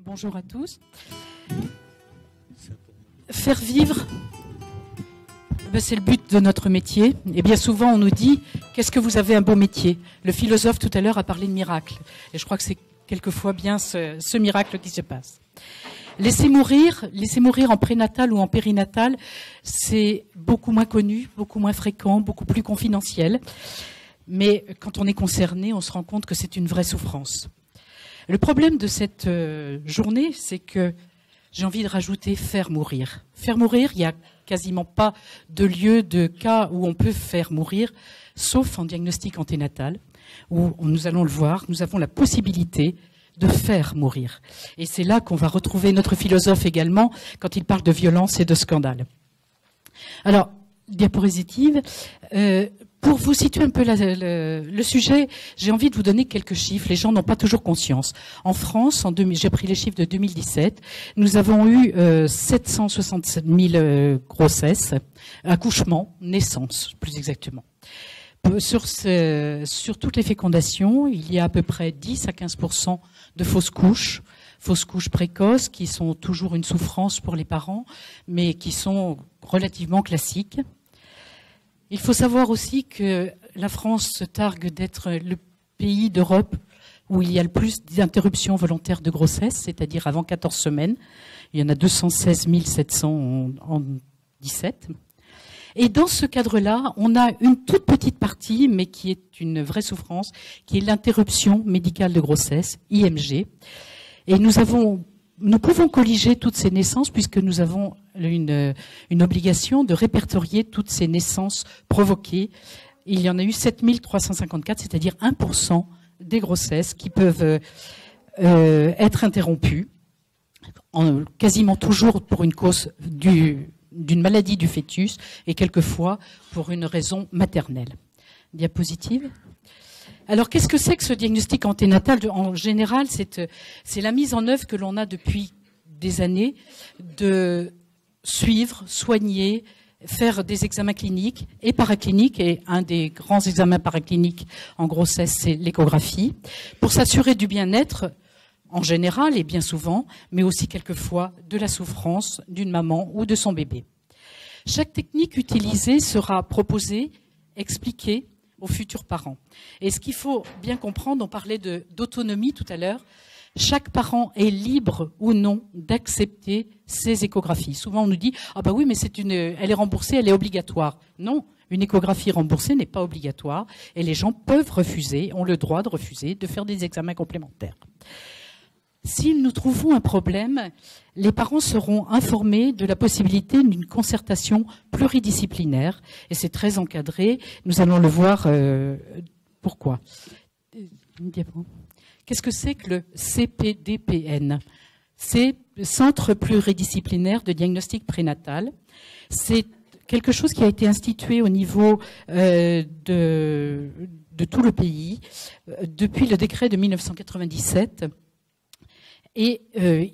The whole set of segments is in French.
Bonjour à tous. Faire vivre, c'est le but de notre métier. Et bien souvent, on nous dit « Qu'est-ce que vous avez un beau métier ?» Le philosophe, tout à l'heure, a parlé de miracle. Et je crois que c'est quelquefois bien ce miracle qui se passe. Laisser mourir en prénatal ou en périnatal, c'est beaucoup moins connu, beaucoup moins fréquent, beaucoup plus confidentiel. Mais quand on est concerné, on se rend compte que c'est une vraie souffrance. Le problème de cette journée, c'est que j'ai envie de rajouter faire mourir. Faire mourir, il n'y a quasiment pas de lieu, de cas où on peut faire mourir, sauf en diagnostic anténatal, où nous allons le voir, nous avons la possibilité de faire mourir. Et c'est là qu'on va retrouver notre philosophe également quand il parle de violence et de scandale. Alors, diapositive. Pour vous situer un peu le sujet, j'ai envie de vous donner quelques chiffres. Les gens n'ont pas toujours conscience. En France, j'ai pris les chiffres de 2017, nous avons eu 767 000 grossesses, accouchements, naissances, plus exactement. Sur toutes les fécondations, il y a à peu près 10 à 15% de fausses couches précoces, qui sont toujours une souffrance pour les parents, mais qui sont relativement classiques. Il faut savoir aussi que la France se targue d'être le pays d'Europe où il y a le plus d'interruptions volontaires de grossesse, c'est-à-dire avant 14 semaines. Il y en a 216 700 en 17. Et dans ce cadre-là, on a une toute petite partie, mais qui est une vraie souffrance, qui est l'interruption médicale de grossesse, IMG. Et nous pouvons colliger toutes ces naissances puisque nous avons une obligation de répertorier toutes ces naissances provoquées. Il y en a eu 7354, c'est-à-dire 1% des grossesses qui peuvent être interrompues, quasiment toujours pour une cause d'une maladie du fœtus et quelquefois pour une raison maternelle. Diapositive. Alors, qu'est-ce que c'est que ce diagnostic anténatal? En général, c'est la mise en œuvre que l'on a depuis des années de suivre, soigner, faire des examens cliniques et paracliniques. Et un des grands examens paracliniques en grossesse, c'est l'échographie, pour s'assurer du bien-être en général et bien souvent, mais aussi quelquefois de la souffrance d'une maman ou de son bébé. Chaque technique utilisée sera proposée, expliquée aux futurs parents. Et ce qu'il faut bien comprendre, on parlait d'autonomie tout à l'heure, chaque parent est libre ou non d'accepter ces échographies. Souvent on nous dit « Ah bah oui, mais elle est remboursée, elle est obligatoire ». Non, une échographie remboursée n'est pas obligatoire et les gens peuvent refuser, ont le droit de refuser de faire des examens complémentaires. Si nous trouvons un problème, les parents seront informés de la possibilité d'une concertation pluridisciplinaire et c'est très encadré. Nous allons le voir pourquoi. Qu'est-ce que c'est que le CPDPN? C'est Centre pluridisciplinaire de diagnostic prénatal. C'est quelque chose qui a été institué au niveau de tout le pays depuis le décret de 1997. Et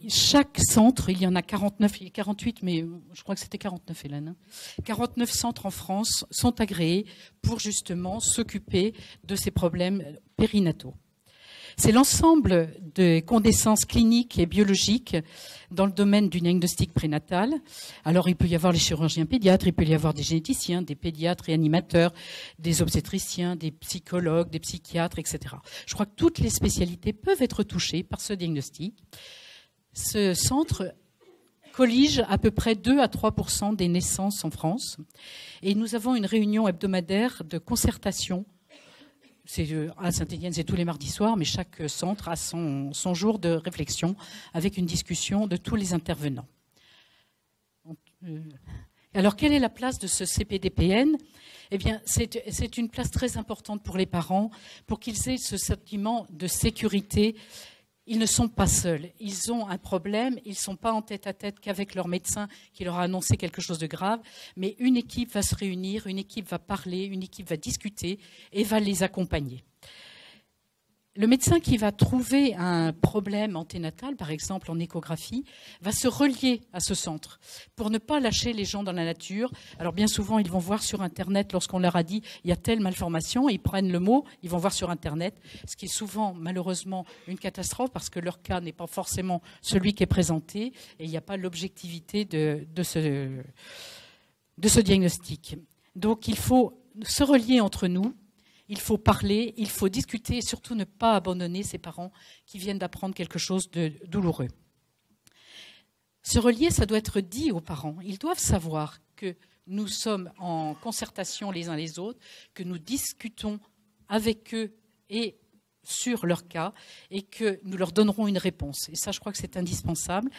chaque centre, il y en a 48, mais je crois que c'était 49, Hélène. 49 centres en France sont agréés pour justement s'occuper de ces problèmes périnataux. C'est l'ensemble des connaissances cliniques et biologiques dans le domaine du diagnostic prénatal. Alors, il peut y avoir les chirurgiens pédiatres, il peut y avoir des généticiens, des pédiatres et animateurs, des obstétriciens, des psychologues, des psychiatres, etc. Je crois que toutes les spécialités peuvent être touchées par ce diagnostic. Ce centre collige à peu près 2 à 3% des naissances en France. Et nous avons une réunion hebdomadaire de concertation. À Saint-Étienne, c'est tous les mardis soirs, mais chaque centre a son jour de réflexion avec une discussion de tous les intervenants. Alors, quelle est la place de ce CPDPN? Eh bien, c'est une place très importante pour les parents, pour qu'ils aient ce sentiment de sécurité. Ils ne sont pas seuls. Ils ont un problème. Ils ne sont pas en tête-à-tête qu'avec leur médecin qui leur a annoncé quelque chose de grave. Mais une équipe va se réunir, une équipe va parler, une équipe va discuter et va les accompagner. Le médecin qui va trouver un problème anténatal, par exemple en échographie, va se relier à ce centre pour ne pas lâcher les gens dans la nature. Alors bien souvent, ils vont voir sur Internet, lorsqu'on leur a dit « il y a telle malformation », ils prennent le mot, ils vont voir sur Internet, ce qui est souvent malheureusement une catastrophe parce que leur cas n'est pas forcément celui qui est présenté et il n'y a pas l'objectivité de ce diagnostic. Donc il faut se relier entre nous. Il faut parler, il faut discuter et surtout ne pas abandonner ces parents qui viennent d'apprendre quelque chose de douloureux. Se relier, ça doit être dit aux parents. Ils doivent savoir que nous sommes en concertation les uns les autres, que nous discutons avec eux et sur leur cas et que nous leur donnerons une réponse. Et ça, je crois que c'est indispensable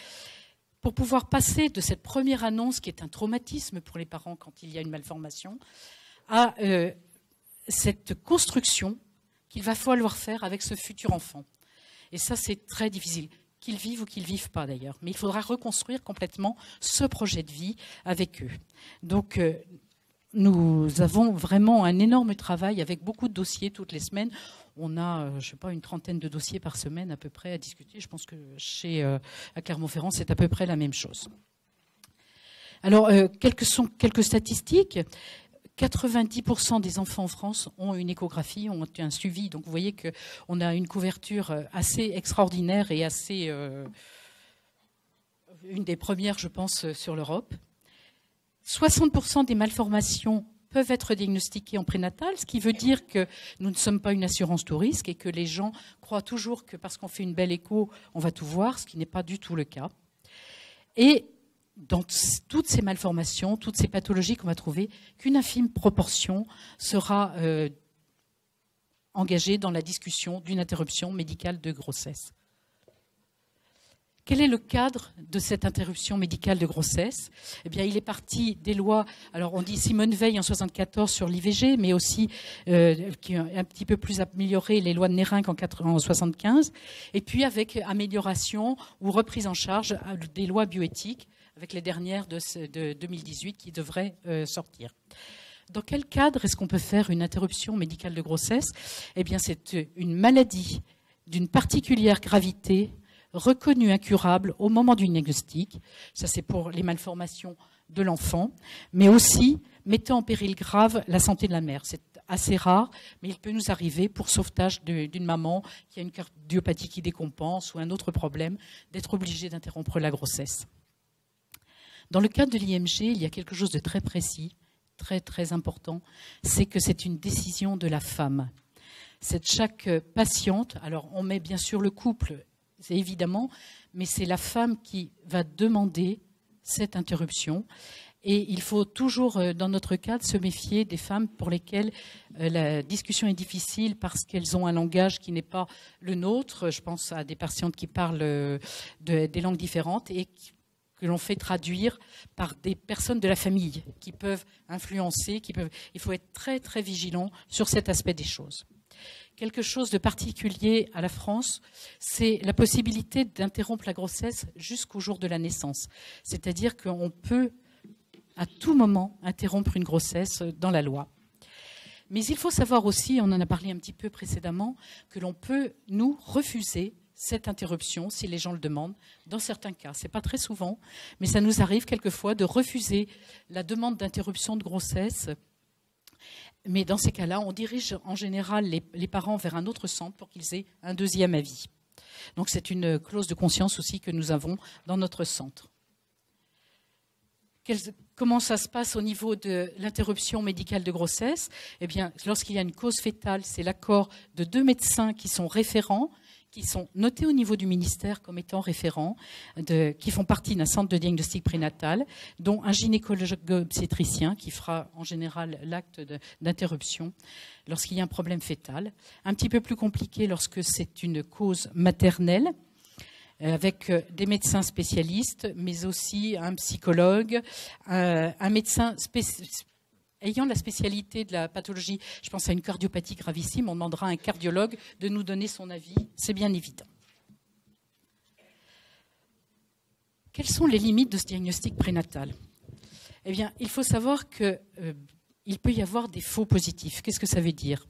pour pouvoir passer de cette première annonce qui est un traumatisme pour les parents quand il y a une malformation à cette construction qu'il va falloir faire avec ce futur enfant. Et ça, c'est très difficile, qu'ils vivent ou qu'ils ne vivent pas d'ailleurs. Mais il faudra reconstruire complètement ce projet de vie avec eux. Donc, nous avons vraiment un énorme travail avec beaucoup de dossiers toutes les semaines. On a, je ne sais pas, une trentaine de dossiers par semaine à peu près à discuter. Je pense que à Clermont-Ferrand, c'est à peu près la même chose. Alors, quelques statistiques. 90% des enfants en France ont une échographie, ont un suivi. Donc vous voyez qu'on a une couverture assez extraordinaire et assez une des premières, je pense, sur l'Europe. 60% des malformations peuvent être diagnostiquées en prénatal, ce qui veut dire que nous ne sommes pas une assurance tout risque et que les gens croient toujours que parce qu'on fait une belle écho, on va tout voir, ce qui n'est pas du tout le cas. Et dans toutes ces malformations, toutes ces pathologies qu'on va trouver, qu'une infime proportion sera engagée dans la discussion d'une interruption médicale de grossesse. Quel est le cadre de cette interruption médicale de grossesse? Eh bien, il est parti des lois, alors on dit Simone Veil en 1974 sur l'IVG, mais aussi qui a un petit peu plus amélioré les lois de Nérinck en 1975, et puis avec amélioration ou reprise en charge des lois bioéthiques, avec les dernières de 2018 qui devraient sortir. Dans quel cadre est-ce qu'on peut faire une interruption médicale de grossesse? Eh bien, c'est une maladie d'une particulière gravité, reconnue incurable au moment du diagnostic. Ça, c'est pour les malformations de l'enfant, mais aussi mettant en péril grave la santé de la mère. C'est assez rare, mais il peut nous arriver, pour sauvetage d'une maman qui a une cardiopathie qui décompense ou un autre problème, d'être obligée d'interrompre la grossesse. Dans le cadre de l'IMG, il y a quelque chose de très précis, très très important, c'est que c'est une décision de la femme. C'est chaque patiente, alors on met bien sûr le couple, c'est évidemment, mais c'est la femme qui va demander cette interruption. Et il faut toujours, dans notre cadre, se méfier des femmes pour lesquelles la discussion est difficile parce qu'elles ont un langage qui n'est pas le nôtre. Je pense à des patientes qui parlent des langues différentes et que l'on fait traduire par des personnes de la famille qui peuvent influencer, il faut être très très vigilant sur cet aspect des choses. Quelque chose de particulier à la France, c'est la possibilité d'interrompre la grossesse jusqu'au jour de la naissance. C'est-à-dire qu'on peut à tout moment interrompre une grossesse dans la loi. Mais il faut savoir aussi, on en a parlé un petit peu précédemment, que l'on peut nous refuser cette interruption, si les gens le demandent, dans certains cas. Ce n'est pas très souvent, mais ça nous arrive quelquefois de refuser la demande d'interruption de grossesse. Mais dans ces cas-là, on dirige en général les parents vers un autre centre pour qu'ils aient un deuxième avis. Donc c'est une clause de conscience aussi que nous avons dans notre centre. Comment ça se passe au niveau de l'interruption médicale de grossesse? Eh bien, lorsqu'il y a une cause fétale, c'est l'accord de 2 médecins qui sont référents, qui sont notés au niveau du ministère comme étant référents, qui font partie d'un centre de diagnostic prénatal, dont un gynécologue obstétricien qui fera en général l'acte d'interruption lorsqu'il y a un problème fœtal. Un petit peu plus compliqué lorsque c'est une cause maternelle, avec des médecins spécialistes, mais aussi un psychologue, un médecin ayant la spécialité de la pathologie, je pense à une cardiopathie gravissime, on demandera à un cardiologue de nous donner son avis, c'est bien évident. Quelles sont les limites de ce diagnostic prénatal? Eh bien, il faut savoir qu'il peut y avoir des faux positifs. Qu'est-ce que ça veut dire?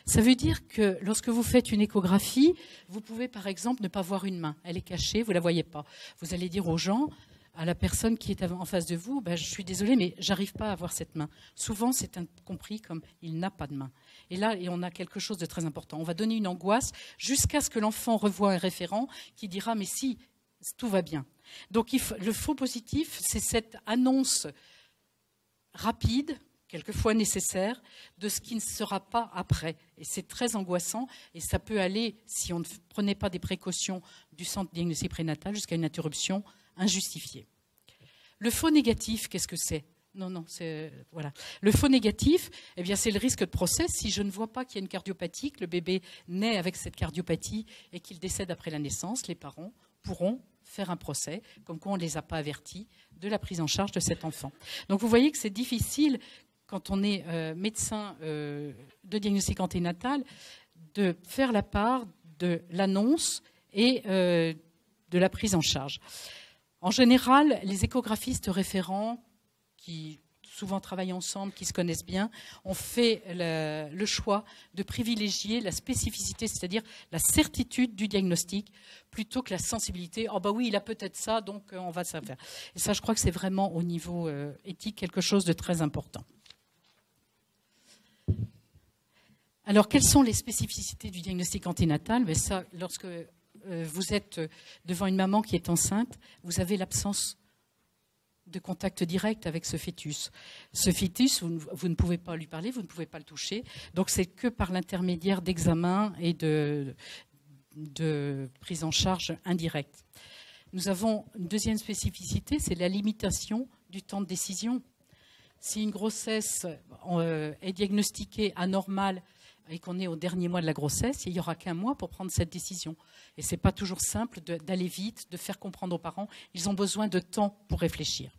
Ça veut dire que lorsque vous faites une échographie, vous pouvez par exemple ne pas voir une main. Elle est cachée, vous ne la voyez pas. Vous allez dire aux gens, à la personne qui est en face de vous, je suis désolée, mais j'arrive pas à voir cette main. Souvent, c'est compris comme il n'a pas de main. Et là, on a quelque chose de très important. On va donner une angoisse jusqu'à ce que l'enfant revoie un référent qui dira, mais si, tout va bien. Donc le faux positif, c'est cette annonce rapide, quelquefois nécessaire, de ce qui ne sera pas après. Et c'est très angoissant, et ça peut aller, si on ne prenait pas des précautions du centre de diagnostic prénatal, jusqu'à une interruption injustifiée. Le faux négatif, qu'est-ce que c'est ? Voilà. Le faux négatif, eh bien, c'est le risque de procès. Si je ne vois pas qu'il y a une cardiopathie, que le bébé naît avec cette cardiopathie et qu'il décède après la naissance, les parents pourront faire un procès, comme quoi on ne les a pas avertis de la prise en charge de cet enfant. Donc vous voyez que c'est difficile, quand on est médecin de diagnostic anténatal, de faire la part de l'annonce et de la prise en charge. En général, les échographistes référents, qui souvent travaillent ensemble, qui se connaissent bien, ont fait le choix de privilégier la spécificité, c'est-à-dire la certitude du diagnostic, plutôt que la sensibilité. « Oh bah oui, il a peut-être ça, donc on va ça faire ». Et ça, je crois que c'est vraiment au niveau éthique quelque chose de très important. Alors, quelles sont les spécificités du diagnostic anténatal ? Mais ça, lorsque vous êtes devant une maman qui est enceinte, vous avez l'absence de contact direct avec ce fœtus. Ce fœtus, vous ne pouvez pas lui parler, vous ne pouvez pas le toucher. Donc c'est que par l'intermédiaire d'examens et de prise en charge indirecte. Nous avons une deuxième spécificité, c'est la limitation du temps de décision. Si une grossesse est diagnostiquée anormale et qu'on est au dernier mois de la grossesse, il n'y aura qu'un mois pour prendre cette décision. Et ce n'est pas toujours simple d'aller vite, de faire comprendre aux parents. Ils ont besoin de temps pour réfléchir.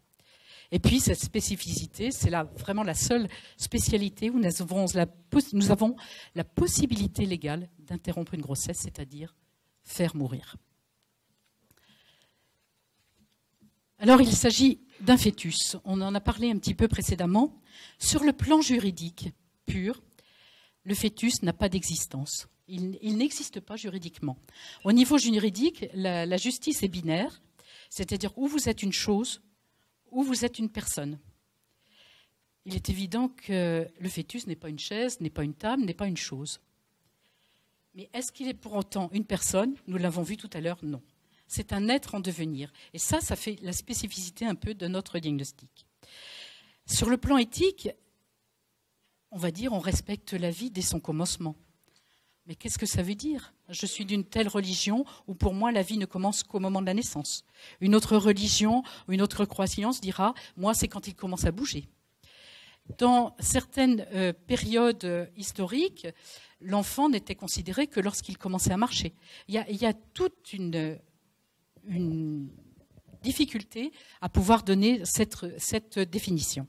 Et puis, cette spécificité, c'est vraiment la seule spécialité où nous avons la possibilité légale d'interrompre une grossesse, c'est-à-dire faire mourir. Alors, il s'agit d'un fœtus. On en a parlé un petit peu précédemment. Sur le plan juridique pur, le fœtus n'a pas d'existence. Il n'existe pas juridiquement. Au niveau juridique, la justice est binaire, c'est-à-dire où vous êtes une chose, où vous êtes une personne. Il est évident que le fœtus n'est pas une chaise, n'est pas une table, n'est pas une chose. Mais est-ce qu'il est pour autant une personne ? Nous l'avons vu tout à l'heure, non. C'est un être en devenir. Et ça fait la spécificité un peu de notre diagnostic. Sur le plan éthique, on va dire on respecte la vie dès son commencement. Mais qu'est-ce que ça veut dire ? Je suis d'une telle religion où pour moi la vie ne commence qu'au moment de la naissance. Une autre religion ou une autre croyance dira « moi c'est quand il commence à bouger ». Dans certaines périodes historiques, l'enfant n'était considéré que lorsqu'il commençait à marcher. Il y a toute une difficulté à pouvoir donner cette définition.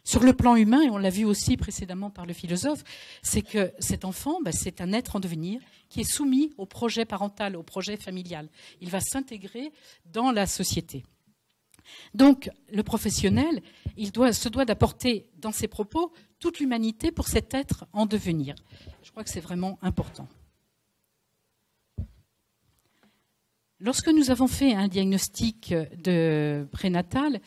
Sur le plan humain, et on l'a vu aussi précédemment par le philosophe, c'est que cet enfant, c'est un être en devenir qui est soumis au projet parental, au projet familial. Il va s'intégrer dans la société. Donc, le professionnel, se doit d'apporter dans ses propos toute l'humanité pour cet être en devenir. Je crois que c'est vraiment important. Lorsque nous avons fait un diagnostic de prénatal,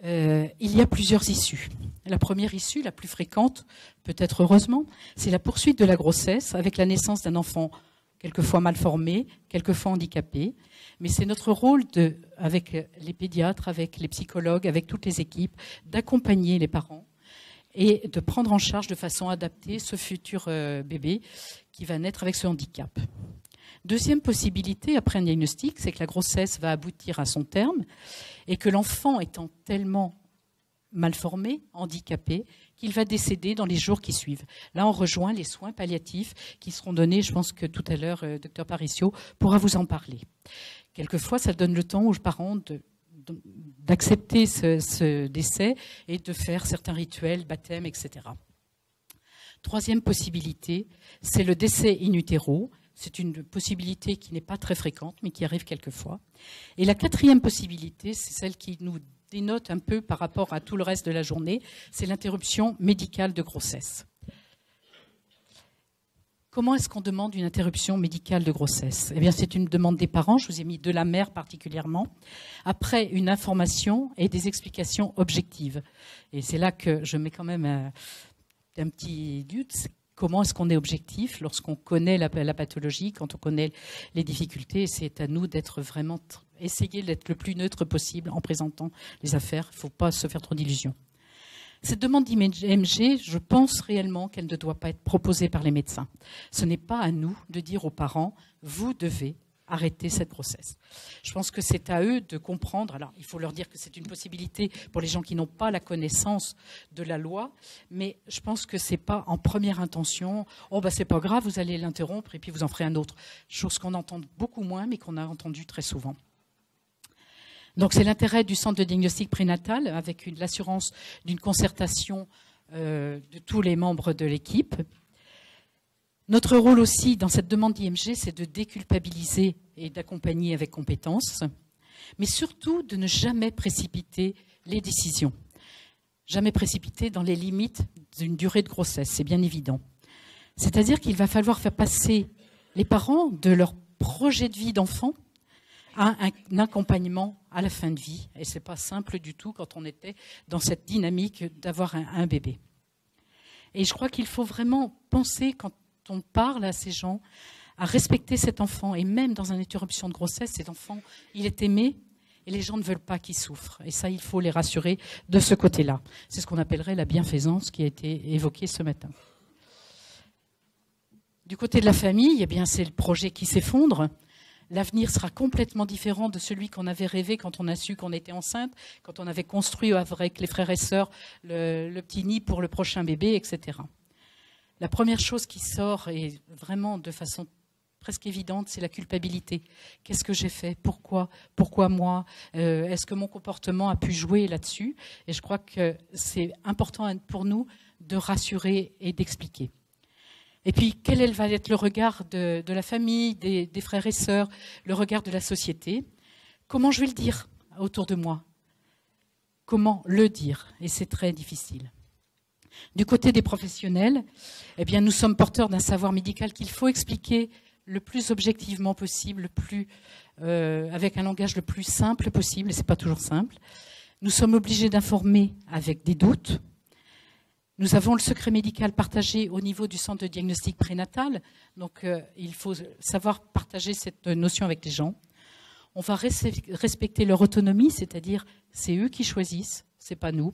il y a plusieurs issues. La première issue, la plus fréquente, peut-être heureusement, c'est la poursuite de la grossesse avec la naissance d'un enfant quelquefois mal formé, quelquefois handicapé. Mais c'est notre rôle, avec les pédiatres, avec les psychologues, avec toutes les équipes, d'accompagner les parents et de prendre en charge de façon adaptée ce futur bébé qui va naître avec ce handicap. Deuxième possibilité, après un diagnostic, c'est que la grossesse va aboutir à son terme et que l'enfant étant tellement mal formé, handicapé, qu'il va décéder dans les jours qui suivent. Là, on rejoint les soins palliatifs qui seront donnés, je pense que tout à l'heure, Dr Paricio pourra vous en parler. Quelquefois, ça donne le temps aux parents d'accepter ce décès et de faire certains rituels, baptême, etc. Troisième possibilité, c'est le décès in utero. C'est une possibilité qui n'est pas très fréquente, mais qui arrive quelquefois. Et la quatrième possibilité, c'est celle qui nous dénote un peu par rapport à tout le reste de la journée, c'est l'interruption médicale de grossesse. Comment est-ce qu'on demande une interruption médicale de grossesse? Eh bien, c'est une demande des parents, je vous ai mis de la mère particulièrement, après une information et des explications objectives. Et c'est là que je mets quand même un petit doute. Comment est-ce qu'on est objectif lorsqu'on connaît la pathologie, quand on connaît les difficultés? C'est à nous d'être vraiment, essayer d'être le plus neutre possible en présentant les affaires. Il ne faut pas se faire trop d'illusions. Cette demande d'IMG, je pense réellement qu'elle ne doit pas être proposée par les médecins. Ce n'est pas à nous de dire aux parents, vous devez arrêter cette grossesse. Je pense que c'est à eux de comprendre. Alors, il faut leur dire que c'est une possibilité pour les gens qui n'ont pas la connaissance de la loi, mais je pense que c'est pas en première intention. Oh, bah, c'est pas grave, vous allez l'interrompre et puis vous en ferez un autre. Chose qu'on entend beaucoup moins, mais qu'on a entendu très souvent. Donc, c'est l'intérêt du centre de diagnostic prénatal avec l'assurance d'une concertation de tous les membres de l'équipe. Notre rôle aussi dans cette demande d'IMG, c'est de déculpabiliser et d'accompagner avec compétence, mais surtout de ne jamais précipiter les décisions. Jamais précipiter dans les limites d'une durée de grossesse, c'est bien évident. C'est-à-dire qu'il va falloir faire passer les parents de leur projet de vie d'enfant à un accompagnement à la fin de vie. Et ce n'est pas simple du tout quand on était dans cette dynamique d'avoir un bébé. Et je crois qu'il faut vraiment penser, quand on parle à ces gens, à respecter cet enfant. Et même dans une interruption de grossesse, cet enfant, il est aimé et les gens ne veulent pas qu'il souffre. Et ça, il faut les rassurer de ce côté-là. C'est ce qu'on appellerait la bienfaisance qui a été évoquée ce matin. Du côté de la famille, eh bien, c'est le projet qui s'effondre. L'avenir sera complètement différent de celui qu'on avait rêvé quand on a su qu'on était enceinte, quand on avait construit avec les frères et sœurs le petit nid pour le prochain bébé, etc. La première chose qui sort, et vraiment de façon presque évidente, c'est la culpabilité. Qu'est-ce que j'ai fait? Pourquoi? Pourquoi moi? Est-ce que mon comportement a pu jouer là-dessus? Et je crois que c'est important pour nous de rassurer et d'expliquer. Et puis, quel va être le regard de la famille, des frères et sœurs, le regard de la société? Comment je vais le dire autour de moi? Comment le dire? Et c'est très difficile. Du côté des professionnels, eh bien, nous sommes porteurs d'un savoir médical qu'il faut expliquer le plus objectivement possible, avec un langage le plus simple possible, et ce n'est pas toujours simple. Nous sommes obligés d'informer avec des doutes. Nous avons le secret médical partagé au niveau du centre de diagnostic prénatal, donc il faut savoir partager cette notion avec les gens. On va respecter leur autonomie, c'est-à-dire c'est eux qui choisissent, c'est pas nous.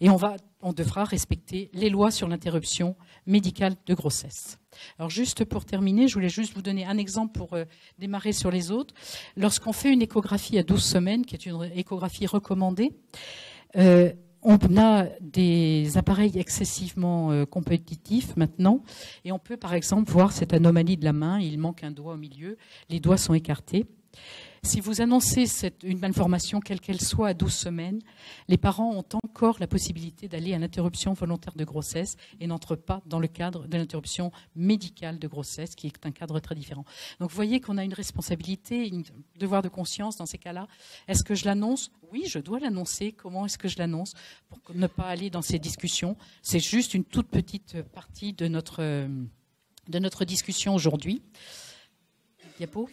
Et on devra respecter les lois sur l'interruption médicale de grossesse. Alors juste pour terminer, je voulais juste vous donner un exemple pour démarrer sur les autres. Lorsqu'on fait une échographie à 12 semaines, qui est une échographie recommandée, on a des appareils excessivement compétitifs maintenant et on peut par exemple voir cette anomalie de la main, il manque un doigt au milieu, les doigts sont écartés. Si vous annoncez une malformation, quelle qu'elle soit, à 12 semaines, les parents ont encore la possibilité d'aller à l'interruption volontaire de grossesse et n'entrent pas dans le cadre de l'interruption médicale de grossesse, qui est un cadre très différent. Donc vous voyez qu'on a une responsabilité, un devoir de conscience dans ces cas-là. Est-ce que je l'annonce? Oui, je dois l'annoncer. Comment est-ce que je l'annonce pour ne pas aller dans ces discussions? C'est juste une toute petite partie de notre discussion aujourd'hui. Diapo.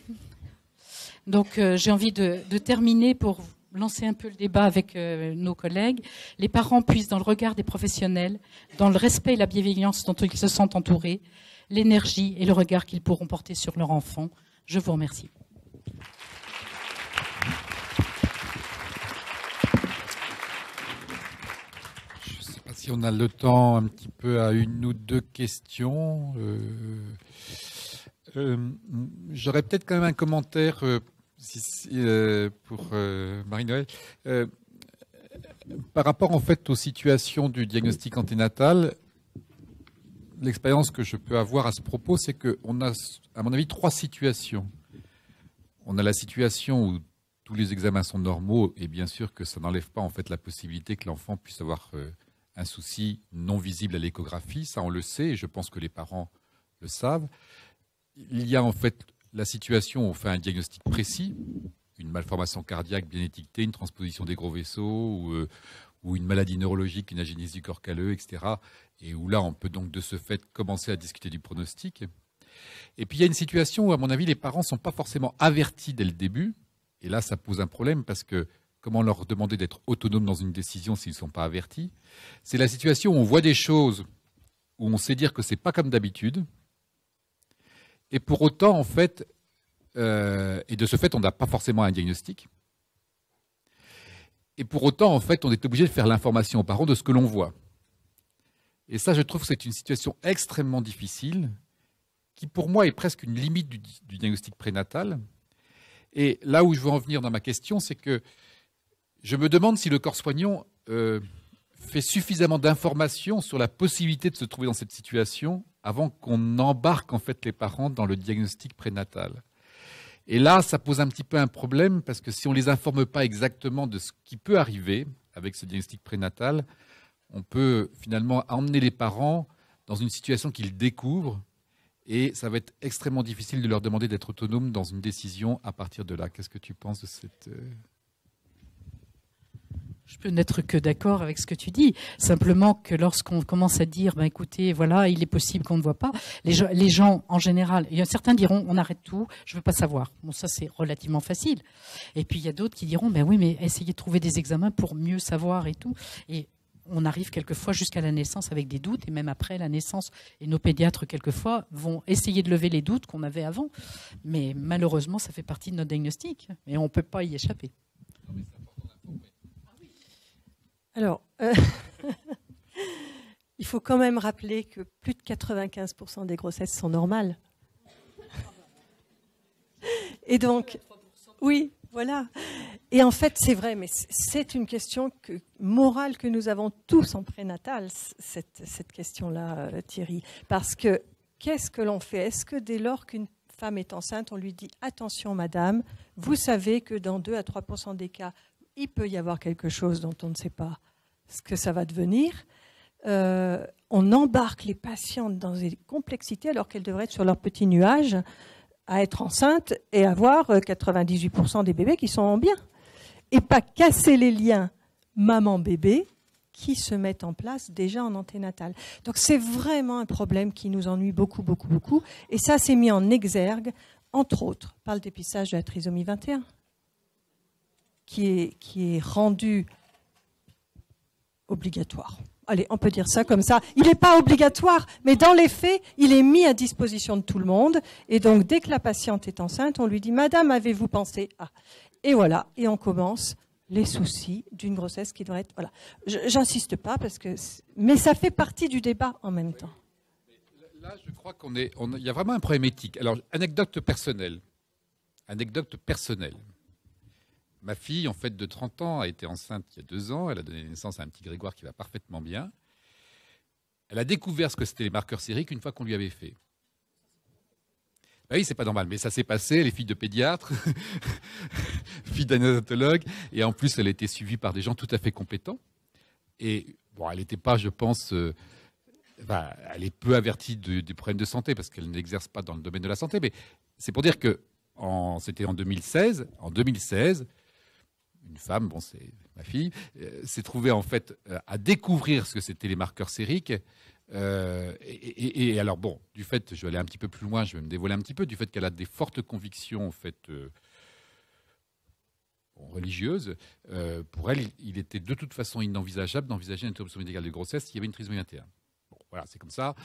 Donc j'ai envie de terminer pour lancer un peu le débat avec nos collègues. Les parents puissent, dans le regard des professionnels, dans le respect et la bienveillance dont ils se sentent entourés, l'énergie et le regard qu'ils pourront porter sur leur enfant. Je vous remercie. Je ne sais pas si on a le temps un petit peu à une ou deux questions. J'aurais peut-être quand même un commentaire pour Marie-Noëlle. Par rapport en fait aux situations du diagnostic anténatal, l'expérience que je peux avoir à ce propos, c'est qu'on a, à mon avis, trois situations. On a la situation où tous les examens sont normaux et bien sûr que ça n'enlève pas en fait la possibilité que l'enfant puisse avoir un souci non visible à l'échographie. Ça, on le sait et je pense que les parents le savent. Il y a en fait la situation où on fait un diagnostic précis, une malformation cardiaque bien étiquetée, une transposition des gros vaisseaux ou une maladie neurologique, une agénésie du corps calleux, etc. Et où là, on peut donc de ce fait commencer à discuter du pronostic. Et puis il y a une situation où, à mon avis, les parents ne sont pas forcément avertis dès le début. Et là, ça pose un problème parce que comment leur demander d'être autonomes dans une décision s'ils ne sont pas avertis? C'est la situation où on voit des choses, où on sait dire que ce n'est pas comme d'habitude. Et pour autant, en fait, et de ce fait, on n'a pas forcément un diagnostic. Et pour autant, en fait, on est obligé de faire l'information aux parents de ce que l'on voit. Et ça, je trouve que c'est une situation extrêmement difficile, qui pour moi est presque une limite du diagnostic prénatal. Et là où je veux en venir dans ma question, c'est que je me demande si le corps soignant fait suffisamment d'informations sur la possibilité de se trouver dans cette situation avant qu'on embarque en fait les parents dans le diagnostic prénatal. Et là, ça pose un petit peu un problème parce que si on ne les informe pas exactement de ce qui peut arriver avec ce diagnostic prénatal, on peut finalement emmener les parents dans une situation qu'ils découvrent et ça va être extrêmement difficile de leur demander d'être autonomes dans une décision à partir de là. Qu'est-ce que tu penses de cette... Je peux n'être que d'accord avec ce que tu dis. Simplement que lorsqu'on commence à dire, écoutez, voilà, il est possible qu'on ne voit pas, les gens en général, certains diront, on arrête tout, je ne veux pas savoir. Bon, ça c'est relativement facile. Et puis il y a d'autres qui diront, oui, mais essayez de trouver des examens pour mieux savoir et tout. Et on arrive quelquefois jusqu'à la naissance avec des doutes, et même après la naissance. Et nos pédiatres, quelquefois, vont essayer de lever les doutes qu'on avait avant. Mais malheureusement, ça fait partie de notre diagnostic. Et on ne peut pas y échapper. Alors, il faut quand même rappeler que plus de 95% des grossesses sont normales. Et donc, oui, voilà. Et en fait, c'est vrai, mais c'est une question morale que nous avons tous en prénatal, cette question-là, Thierry. Parce que, qu'est-ce que l'on fait? Est-ce que dès lors qu'une femme est enceinte, on lui dit « Attention, madame, vous savez que dans 2 à 3% des cas, il peut y avoir quelque chose dont on ne sait pas ce que ça va devenir. On embarque les patientes dans des complexités alors qu'elles devraient être sur leur petit nuage à être enceintes et avoir 98% des bébés qui sont bien. Et pas casser les liens maman-bébé qui se mettent en place déjà en anténatal. Donc c'est vraiment un problème qui nous ennuie beaucoup, beaucoup, beaucoup. Et ça s'est mis en exergue, entre autres, par le dépistage de la trisomie 21. Qui est rendu obligatoire. Allez, on peut dire ça comme ça. Il n'est pas obligatoire, mais dans les faits, il est mis à disposition de tout le monde. Et donc, dès que la patiente est enceinte, on lui dit « Madame, avez-vous pensé à ?» Et voilà, et on commence les soucis d'une grossesse qui doit être... Voilà. J'insiste pas, mais ça fait partie du débat en même temps. Là, je crois qu'il y a vraiment un problème éthique. Alors, anecdote personnelle. Ma fille, en fait, de 30 ans, a été enceinte il y a 2 ans. Elle a donné naissance à un petit Grégoire qui va parfaitement bien. Elle a découvert ce que c'était les marqueurs sériques une fois qu'on lui avait fait. Ben oui, c'est pas normal, mais ça s'est passé. Elle est fille de pédiatre, fille d'anénatologue, et en plus, elle a été suivie par des gens tout à fait compétents. Et bon, elle n'était pas, je pense, elle est peu avertie des problèmes de santé parce qu'elle n'exerce pas dans le domaine de la santé. Mais c'est pour dire que c'était en 2016. En 2016. Une femme, bon, c'est ma fille, s'est trouvée en fait à découvrir ce que c'était les marqueurs sériques. Et alors, bon, du fait, je vais aller un petit peu plus loin, je vais me dévoiler un petit peu, du fait qu'elle a des fortes convictions en fait, religieuses, pour elle, il était de toute façon inenvisageable d'envisager une interruption médicale de grossesse s'il y avait une trisomie 21. Bon, voilà, c'est comme ça.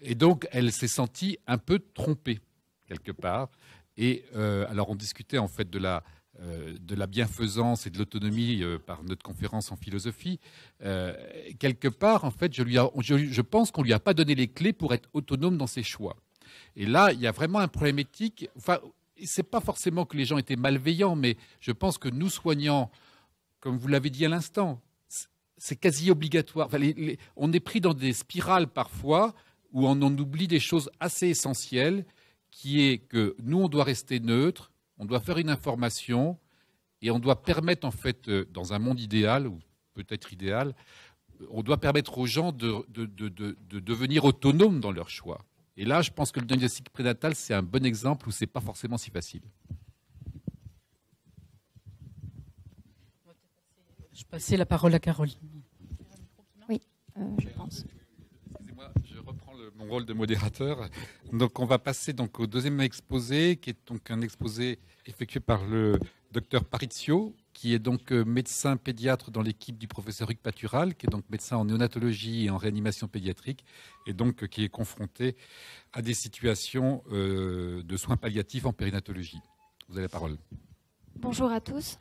Et donc, elle s'est sentie un peu trompée, quelque part. Et alors, on discutait en fait de la bienfaisance et de l'autonomie par notre conférence en philosophie. Quelque part, en fait, je pense qu'on ne lui a pas donné les clés pour être autonome dans ses choix. Et là, il y a vraiment un problème éthique. Enfin, ce n'est pas forcément que les gens étaient malveillants, mais je pense que nous, soignants, comme vous l'avez dit à l'instant, c'est quasi obligatoire. Enfin, on est pris dans des spirales parfois où on en oublie des choses assez essentielles, qui est que nous, on doit rester neutre. On doit faire une information et on doit permettre, en fait, dans un monde idéal, ou peut-être idéal, on doit permettre aux gens de devenir autonomes dans leurs choix. Et là, je pense que le diagnostic prénatal, c'est un bon exemple où ce n'est pas forcément si facile. Je passais la parole à Caroline. Oui, je pense. Excusez-moi, je reprends mon rôle de modérateur. Donc, on va passer donc au deuxième exposé, qui est donc un exposé effectué par le docteur Parizio, qui est donc médecin pédiatre dans l'équipe du professeur Hugues Patural, qui est donc médecin en néonatologie et en réanimation pédiatrique, et donc qui est confronté à des situations de soins palliatifs en périnatologie. Vous avez la parole. Bonjour à tous.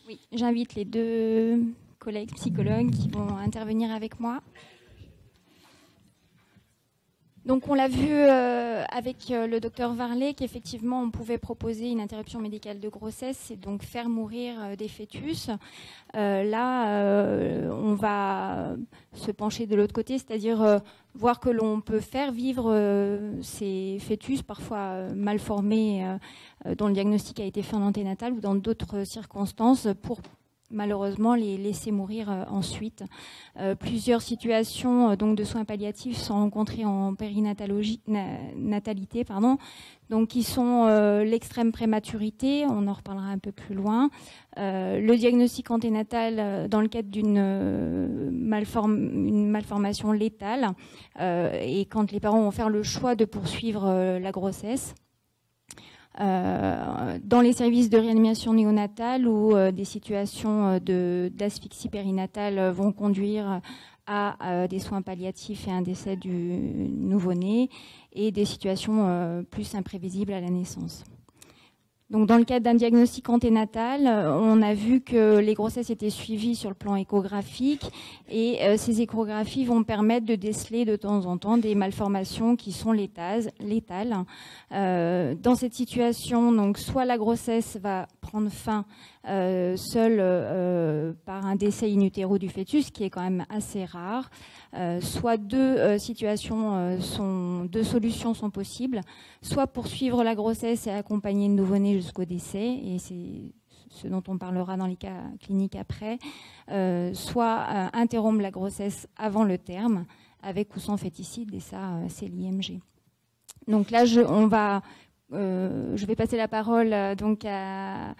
Oui, j'invite les deux collègues psychologues qui vont intervenir avec moi. Donc on l'a vu avec le docteur Varlet qu'effectivement on pouvait proposer une interruption médicale de grossesse et donc faire mourir des fœtus. Là, on va se pencher de l'autre côté, c'est-à-dire voir que l'on peut faire vivre ces fœtus parfois mal formés dont le diagnostic a été fait en anténatal ou dans d'autres circonstances pour malheureusement les laisser mourir ensuite. Plusieurs situations donc de soins palliatifs sont rencontrées en périnatalité, donc qui sont l'extrême prématurité, on en reparlera un peu plus loin, le diagnostic anténatal dans le cadre d'une malformation létale et quand les parents vont faire le choix de poursuivre la grossesse. Dans les services de réanimation néonatale où des situations d'asphyxie périnatale vont conduire à des soins palliatifs et un décès du nouveau-né et des situations plus imprévisibles à la naissance. Donc, dans le cadre d'un diagnostic anténatal, on a vu que les grossesses étaient suivies sur le plan échographique et ces échographies vont permettre de déceler de temps en temps des malformations qui sont létales. Dans cette situation, donc, soit la grossesse va prendre fin seule par un décès in utero du fœtus, qui est quand même assez rare, soit deux solutions sont possibles, soit poursuivre la grossesse et accompagner le nouveau-né jusqu'au décès, et c'est ce dont on parlera dans les cas cliniques après, soit interrompre la grossesse avant le terme, avec ou sans féticide, et ça, c'est l'IMG. Donc là, je vais passer la parole donc à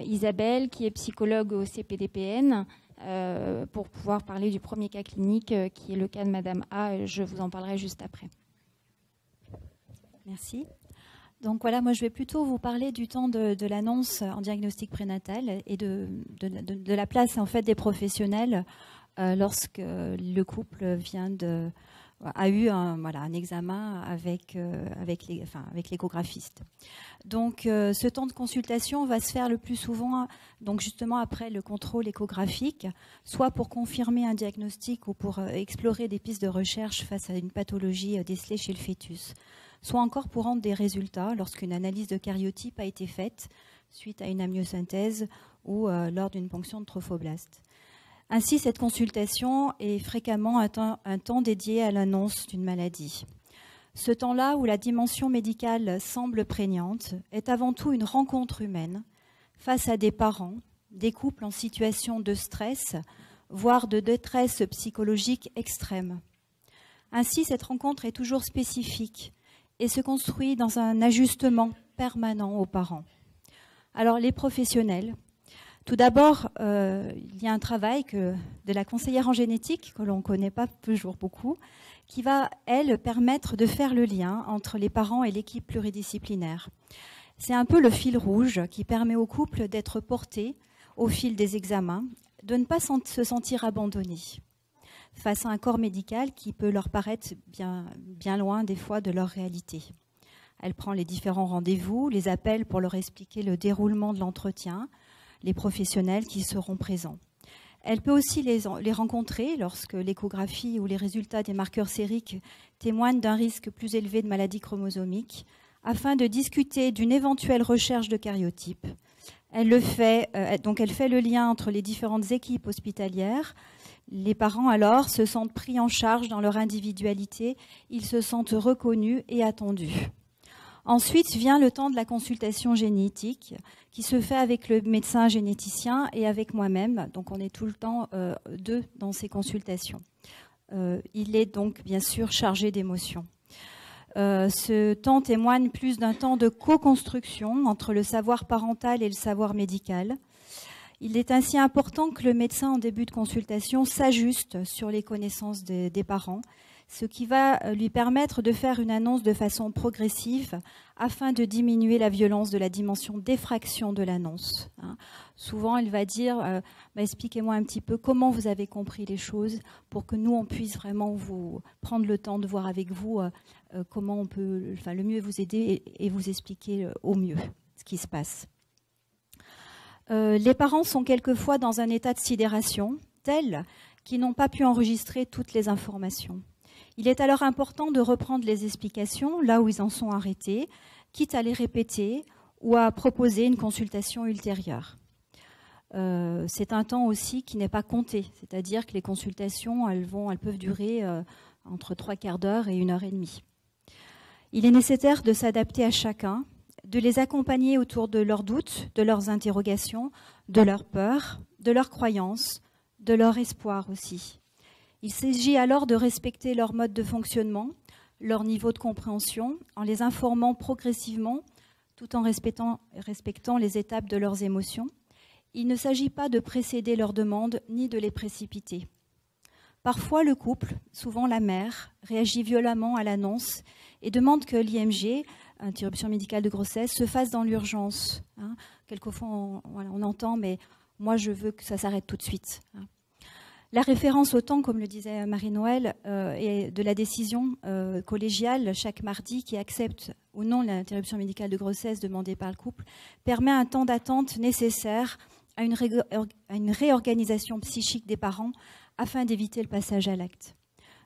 Isabelle, qui est psychologue au CPDPN, pour pouvoir parler du premier cas clinique, qui est le cas de Madame A. Je vous en parlerai juste après. Merci. Donc voilà, moi je vais plutôt vous parler du temps de l'annonce en diagnostic prénatal et de la place en fait des professionnels lorsque le couple a eu un examen avec l'échographiste. Donc ce temps de consultation va se faire le plus souvent donc justement après le contrôle échographique, soit pour confirmer un diagnostic ou pour explorer des pistes de recherche face à une pathologie décelée chez le fœtus, soit encore pour rendre des résultats lorsqu'une analyse de karyotype a été faite suite à une amniosynthèse ou lors d'une ponction de trophoblaste. Ainsi, cette consultation est fréquemment un temps dédié à l'annonce d'une maladie. Ce temps-là, où la dimension médicale semble prégnante, est avant tout une rencontre humaine face à des parents, des couples en situation de stress, voire de détresse psychologique extrême. Ainsi, cette rencontre est toujours spécifique et se construit dans un ajustement permanent aux parents. Alors, les professionnels. Tout d'abord, il y a un travail de la conseillère en génétique, que l'on ne connaît pas toujours beaucoup, qui va, elle, permettre de faire le lien entre les parents et l'équipe pluridisciplinaire. C'est un peu le fil rouge qui permet au couple d'être porté au fil des examens, de ne pas se sentir abandonné face à un corps médical qui peut leur paraître bien loin des fois de leur réalité. Elle prend les différents rendez-vous, les appelle pour leur expliquer le déroulement de l'entretien, les professionnels qui seront présents. Elle peut aussi les rencontrer lorsque l'échographie ou les résultats des marqueurs sériques témoignent d'un risque plus élevé de maladie chromosomique, afin de discuter d'une éventuelle recherche de karyotype. Elle fait le lien entre les différentes équipes hospitalières. Les parents alors se sentent pris en charge dans leur individualité, ils se sentent reconnus et attendus. Ensuite vient le temps de la consultation génétique qui se fait avec le médecin généticien et avec moi-même. Donc on est tout le temps deux dans ces consultations. Il est donc bien sûr chargé d'émotions. Ce temps témoigne plus d'un temps de co-construction entre le savoir parental et le savoir médical. Il est ainsi important que le médecin, en début de consultation, s'ajuste sur les connaissances des parents, ce qui va lui permettre de faire une annonce de façon progressive afin de diminuer la violence de la dimension d'effraction de l'annonce. Souvent, il va dire expliquez-moi un petit peu comment vous avez compris les choses pour que nous, on puisse vraiment vous prendre le temps de voir avec vous comment on peut le mieux vous aider et vous expliquer au mieux ce qui se passe. Les parents sont quelquefois dans un état de sidération tel qu'ils n'ont pas pu enregistrer toutes les informations. Il est alors important de reprendre les explications là où ils en sont arrêtés, quitte à les répéter ou à proposer une consultation ultérieure. C'est un temps aussi qui n'est pas compté, c'est-à-dire que les consultations, elles peuvent durer entre 3/4 d'heure et 1h30. Il est nécessaire de s'adapter à chacun, de les accompagner autour de leurs doutes, de leurs interrogations, de leurs peurs, de leurs croyances, de leur espoir aussi. Il s'agit alors de respecter leur mode de fonctionnement, leur niveau de compréhension, en les informant progressivement, tout en respectant les étapes de leurs émotions. Il ne s'agit pas de précéder leurs demandes ni de les précipiter. Parfois, le couple, souvent la mère, réagit violemment à l'annonce et demande que l'IMG, interruption médicale de grossesse, se fasse dans l'urgence. Quelquefois, on entend, mais moi, je veux que ça s'arrête tout de suite. La référence au temps, comme le disait Marie-Noëlle, et de la décision collégiale chaque mardi qui accepte ou non l'interruption médicale de grossesse demandée par le couple permet un temps d'attente nécessaire à une réorganisation psychique des parents afin d'éviter le passage à l'acte.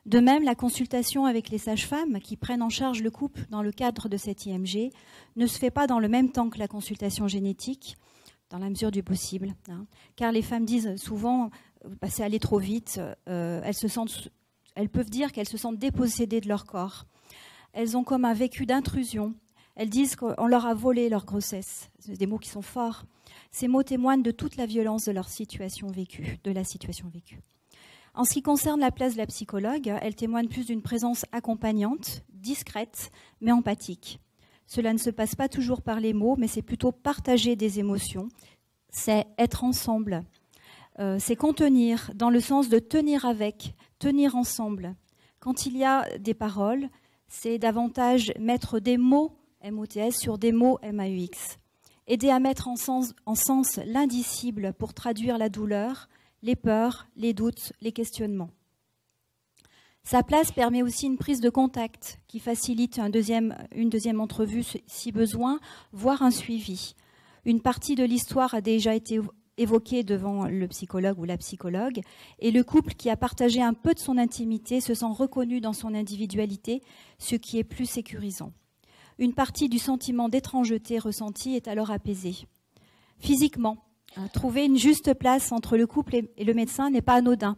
De même, la consultation avec les sages-femmes qui prennent en charge le couple dans le cadre de cette IMG ne se fait pas dans le même temps que la consultation génétique, dans la mesure du possible, car les femmes disent souvent c'est aller trop vite, elles peuvent dire qu'elles se sentent dépossédées de leur corps. Elles ont comme un vécu d'intrusion. Elles disent qu'on leur a volé leur grossesse. C'est des mots qui sont forts. Ces mots témoignent de toute la violence de leur situation vécue, de la situation vécue. En ce qui concerne la place de la psychologue, elle témoigne plus d'une présence accompagnante, discrète, mais empathique. Cela ne se passe pas toujours par les mots, mais c'est plutôt partager des émotions. C'est être ensemble. C'est contenir, dans le sens de tenir avec, tenir ensemble. Quand il y a des paroles, c'est davantage mettre des mots, MOTS, sur des mots, MAUX. Aider à mettre en sens l'indicible pour traduire la douleur, les peurs, les doutes, les questionnements. Sa place permet aussi une prise de contact qui facilite une deuxième entrevue si besoin, voire un suivi. Une partie de l'histoire a déjà été évoquée devant le psychologue ou la psychologue, et le couple qui a partagé un peu de son intimité se sent reconnu dans son individualité, ce qui est plus sécurisant. Une partie du sentiment d'étrangeté ressenti est alors apaisée. Physiquement, trouver une juste place entre le couple et le médecin n'est pas anodin.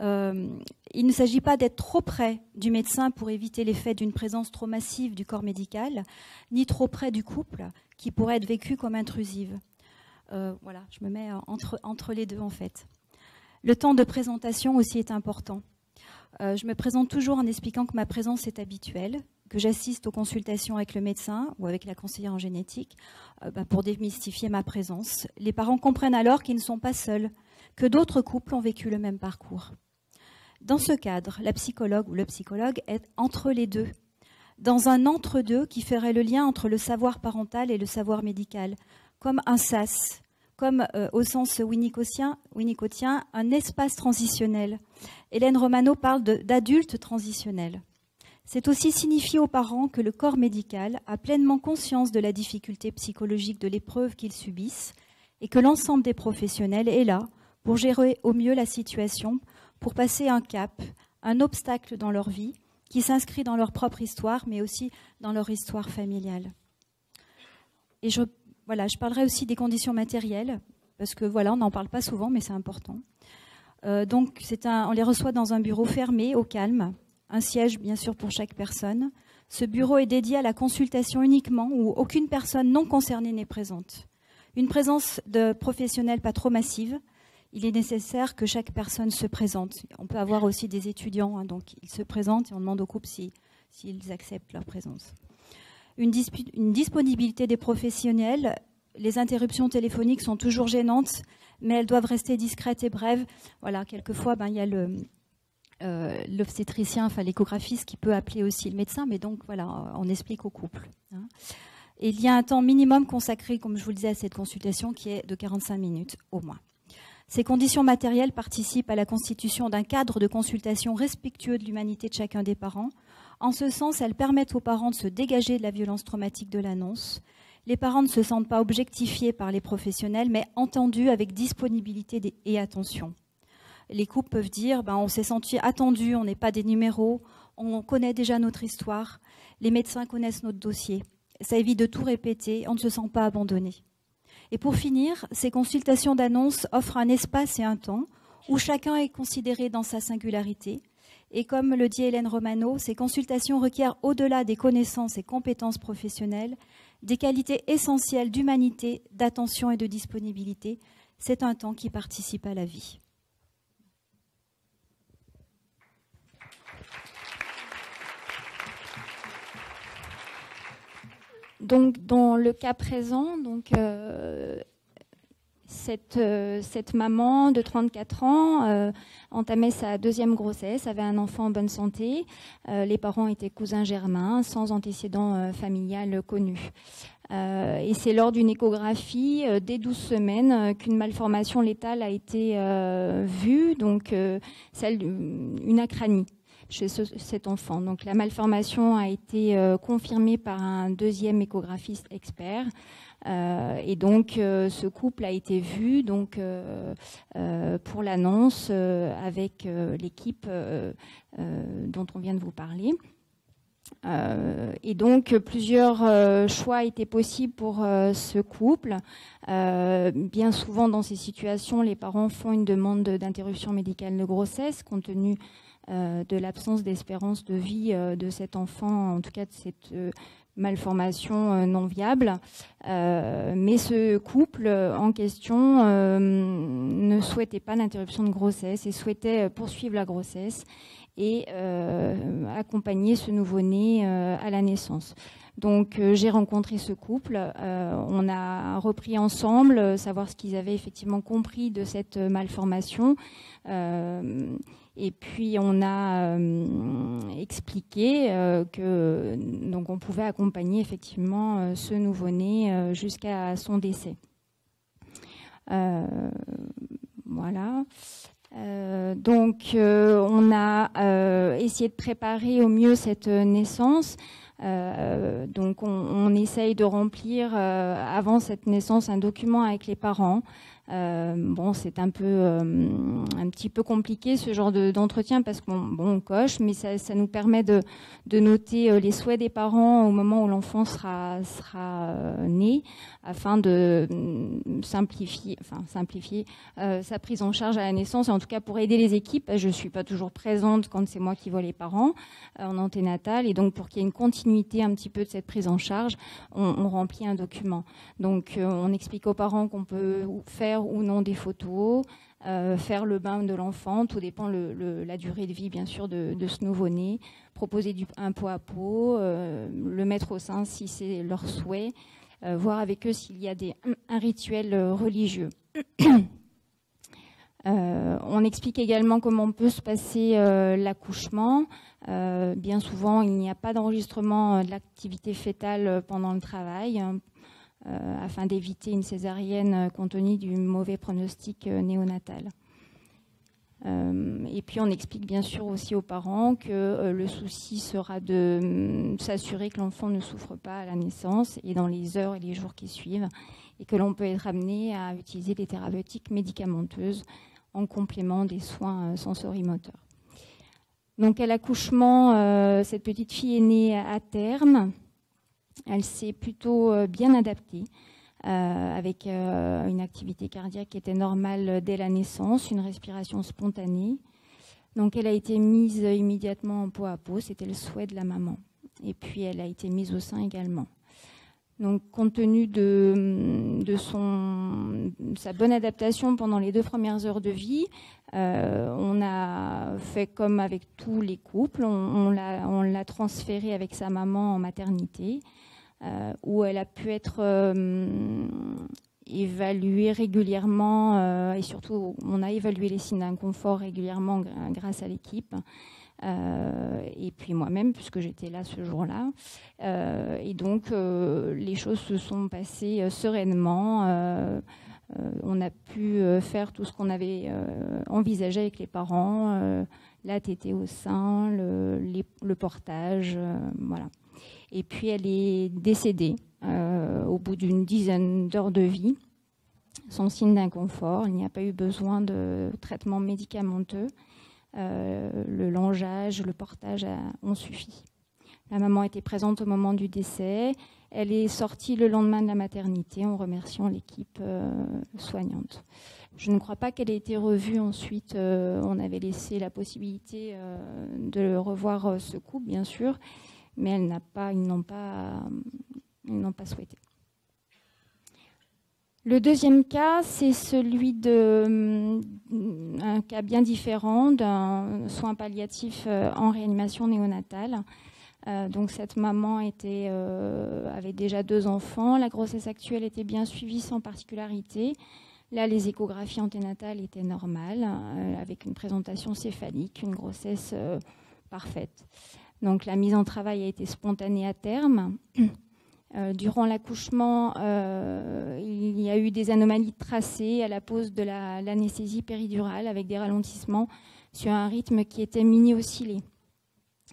Il ne s'agit pas d'être trop près du médecin pour éviter l'effet d'une présence trop massive du corps médical, ni trop près du couple qui pourrait être vécu comme intrusive. Voilà, je me mets entre les deux en fait. Le temps de présentation aussi est important. Je me présente toujours en expliquant que ma présence est habituelle, que j'assiste aux consultations avec le médecin ou avec la conseillère en génétique pour démystifier ma présence. Les parents comprennent alors qu'ils ne sont pas seuls, que d'autres couples ont vécu le même parcours. Dans ce cadre, la psychologue ou le psychologue est entre les deux, dans un entre-deux qui ferait le lien entre le savoir parental et le savoir médical, comme un sas, comme au sens winnicottien, un espace transitionnel. Hélène Romano parle d'adulte transitionnel. C'est aussi signifier aux parents que le corps médical a pleinement conscience de la difficulté psychologique de l'épreuve qu'ils subissent et que l'ensemble des professionnels est là pour gérer au mieux la situation, pour passer un cap, un obstacle dans leur vie qui s'inscrit dans leur propre histoire, mais aussi dans leur histoire familiale. Et je parlerai aussi des conditions matérielles, parce que on n'en parle pas souvent, mais c'est important. Donc, on les reçoit dans un bureau fermé, au calme, un siège bien sûr pour chaque personne. Ce bureau est dédié à la consultation uniquement, où aucune personne non concernée n'est présente. Une présence de professionnels pas trop massive. Il est nécessaire que chaque personne se présente. On peut avoir aussi des étudiants, donc ils se présentent et on demande au couple s'ils acceptent leur présence. Une disponibilité des professionnels. Les interruptions téléphoniques sont toujours gênantes, mais elles doivent rester discrètes et brèves. Voilà, quelquefois, il y a l'obstétricien, enfin l'échographiste qui peut appeler aussi le médecin, mais donc voilà, on explique au couple. Hein. Et il y a un temps minimum consacré, comme je vous le disais, à cette consultation qui est de 45 minutes au moins. Ces conditions matérielles participent à la constitution d'un cadre de consultation respectueux de l'humanité de chacun des parents. En ce sens, elles permettent aux parents de se dégager de la violence traumatique de l'annonce. Les parents ne se sentent pas objectifiés par les professionnels, mais entendus avec disponibilité et attention. Les couples peuvent dire on s'est senti attendu, on n'est pas des numéros, on connaît déjà notre histoire, les médecins connaissent notre dossier. Ça évite de tout répéter, on ne se sent pas abandonné. Et pour finir, ces consultations d'annonce offrent un espace et un temps où chacun est considéré dans sa singularité. Et comme le dit Hélène Romano, ces consultations requièrent au-delà des connaissances et compétences professionnelles, des qualités essentielles d'humanité, d'attention et de disponibilité. C'est un temps qui participe à la vie. Donc, dans le cas présent, cette maman de 34 ans entamait sa deuxième grossesse, avait un enfant en bonne santé. Les parents étaient cousins germains, sans antécédent familial connu. Et c'est lors d'une échographie dès 12 semaines qu'une malformation létale a été vue, donc celle d'une acranie chez cet enfant. Donc la malformation a été confirmée par un deuxième échographiste expert. Et donc ce couple a été vu pour l'annonce avec l'équipe dont on vient de vous parler. Et donc plusieurs choix étaient possibles pour ce couple. Bien souvent dans ces situations, les parents font une demande d'interruption médicale de grossesse compte tenu de l'absence d'espérance de vie de cet enfant, en tout cas de cette malformation non viable. Mais ce couple en question ne souhaitait pas d'interruption de grossesse et souhaitait poursuivre la grossesse et accompagner ce nouveau-né à la naissance. Donc j'ai rencontré ce couple, on a repris ensemble, savoir ce qu'ils avaient effectivement compris de cette malformation. Et puis on a expliqué que donc on pouvait accompagner effectivement ce nouveau-né jusqu'à son décès. Voilà. Donc on a essayé de préparer au mieux cette naissance. Donc on essaye de remplir avant cette naissance un document avec les parents. C'est un petit peu compliqué ce genre d'entretien parce qu'on coche, mais ça nous permet de noter les souhaits des parents au moment où l'enfant sera né, afin de simplifier sa prise en charge à la naissance, et en tout cas pour aider les équipes. Je suis pas toujours présente quand c'est moi qui vois les parents en anténatal, et donc pour qu'il y ait une continuité un petit peu de cette prise en charge, on remplit un document. Donc on explique aux parents qu'on peut faire ou non des photos, faire le bain de l'enfant, tout dépend la durée de vie bien sûr de ce nouveau-né, proposer un pot à pot, le mettre au sein si c'est leur souhait, voir avec eux s'il y a un rituel religieux. On explique également comment peut se passer l'accouchement. Bien souvent, il n'y a pas d'enregistrement de l'activité fœtale pendant le travail, afin d'éviter une césarienne compte tenu du mauvais pronostic néonatal. Et puis on explique bien sûr aussi aux parents que le souci sera de s'assurer que l'enfant ne souffre pas à la naissance et dans les heures et les jours qui suivent, et que l'on peut être amené à utiliser des thérapeutiques médicamenteuses en complément des soins sensorimoteurs. Donc à l'accouchement, cette petite fille est née à terme. Elle s'est plutôt bien adaptée, avec une activité cardiaque qui était normale dès la naissance, une respiration spontanée. Donc elle a été mise immédiatement en pot à pot, c'était le souhait de la maman. Et puis elle a été mise au sein également. Donc compte tenu de sa bonne adaptation pendant les 2 premières heures de vie, on a fait comme avec tous les couples, on l'a transférée avec sa maman en maternité, où elle a pu être évalué régulièrement et surtout on a évalué les signes d'inconfort régulièrement grâce à l'équipe et puis moi-même puisque j'étais là ce jour-là et donc les choses se sont passées sereinement. On a pu faire tout ce qu'on avait envisagé avec les parents, la tétée au sein, le portage, voilà. Et puis elle est décédée au bout d'une dizaine d'heures de vie, sans signe d'inconfort. Il n'y a pas eu besoin de traitement médicamenteux. Le longeage, le portage ont suffi. La maman était présente au moment du décès. Elle est sortie le lendemain de la maternité en remerciant l'équipe soignante. Je ne crois pas qu'elle ait été revue ensuite. On avait laissé la possibilité de revoir ce couple, bien sûr, mais ils n'ont pas souhaité. Le deuxième cas, c'est celui d'un cas bien différent d'un soin palliatif en réanimation néonatale. Donc cette maman avait déjà 2 enfants. La grossesse actuelle était bien suivie sans particularité. Là, les échographies anténatales étaient normales, avec une présentation céphalique, une grossesse parfaite. Donc la mise en travail a été spontanée à terme. Durant l'accouchement, il y a eu des anomalies tracées à la pose de l'anesthésie péridurale avec des ralentissements sur un rythme qui était mini-oscillé.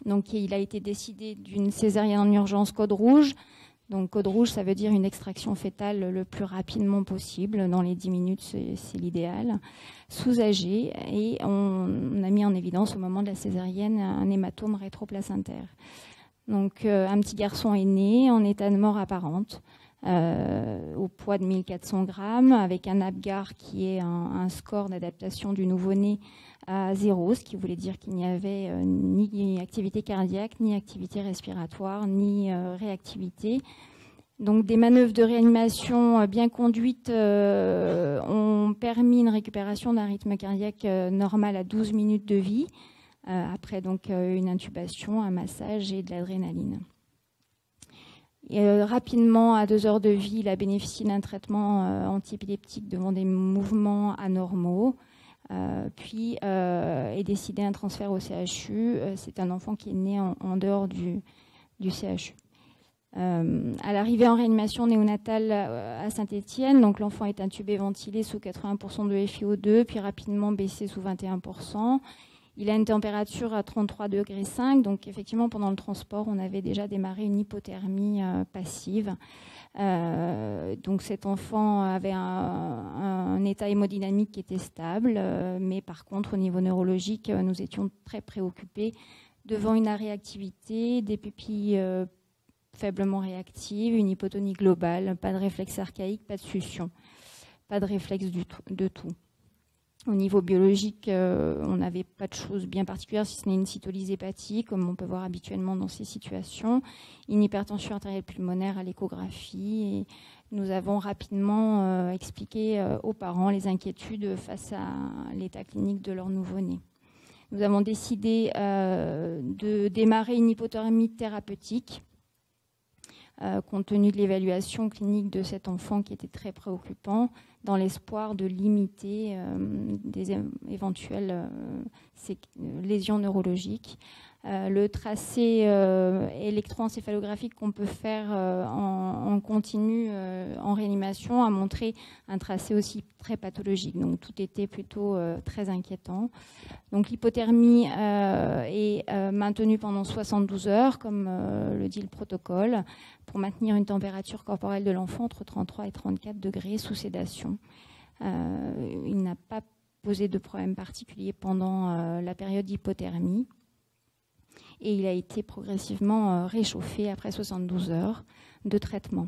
Donc il a été décidé d'une césarienne en urgence code rouge. Donc code rouge, ça veut dire une extraction fétale le plus rapidement possible. Dans les 10 minutes, c'est l'idéal. Sous-âgé. Et on a mis en évidence au moment de la césarienne un hématome rétroplacentaire. Donc un petit garçon est né en état de mort apparente, au poids de 1400 grammes, avec un APGAR qui est un score d'adaptation du nouveau-né à 0, ce qui voulait dire qu'il n'y avait ni activité cardiaque, ni activité respiratoire, ni réactivité. Donc des manœuvres de réanimation bien conduites ont permis une récupération d'un rythme cardiaque normal à 12 minutes de vie, après donc une intubation, un massage et de l'adrénaline. Rapidement, à 2 heures de vie, il a bénéficié d'un traitement antiépileptique devant des mouvements anormaux. Puis est décidé un transfert au CHU. C'est un enfant qui est né en dehors du CHU. À l'arrivée en réanimation néonatale à Saint-Étienne, donc l'enfant est intubé, ventilé sous 80% de FiO2, puis rapidement baissé sous 21%. Il a une température à 33,5 degrés. Donc effectivement, pendant le transport, on avait déjà démarré une hypothermie passive. Donc cet enfant avait un état hémodynamique qui était stable, mais par contre au niveau neurologique, nous étions très préoccupés devant une aréactivité, des pupilles faiblement réactives, une hypotonie globale, pas de réflexe archaïque, pas de succion, pas de réflexe de tout. Au niveau biologique, on n'avait pas de choses bien particulières, si ce n'est une cytolyse hépatique, comme on peut voir habituellement dans ces situations, une hypertension artérielle pulmonaire à l'échographie. Et nous avons rapidement expliqué aux parents les inquiétudes face à l'état clinique de leur nouveau-né. Nous avons décidé de démarrer une hypothermie thérapeutique, compte tenu de l'évaluation clinique de cet enfant qui était très préoccupant, dans l'espoir de limiter des éventuelles lésions neurologiques. Le tracé électroencéphalographique qu'on peut faire en continu en réanimation a montré un tracé aussi très pathologique. Donc tout était plutôt très inquiétant. Donc l'hypothermie est maintenue pendant 72 heures, comme le dit le protocole, pour maintenir une température corporelle de l'enfant entre 33 et 34 degrés sous sédation. Il n'a pas posé de problème particulier pendant la période d'hypothermie. Et il a été progressivement réchauffé après 72 heures de traitement.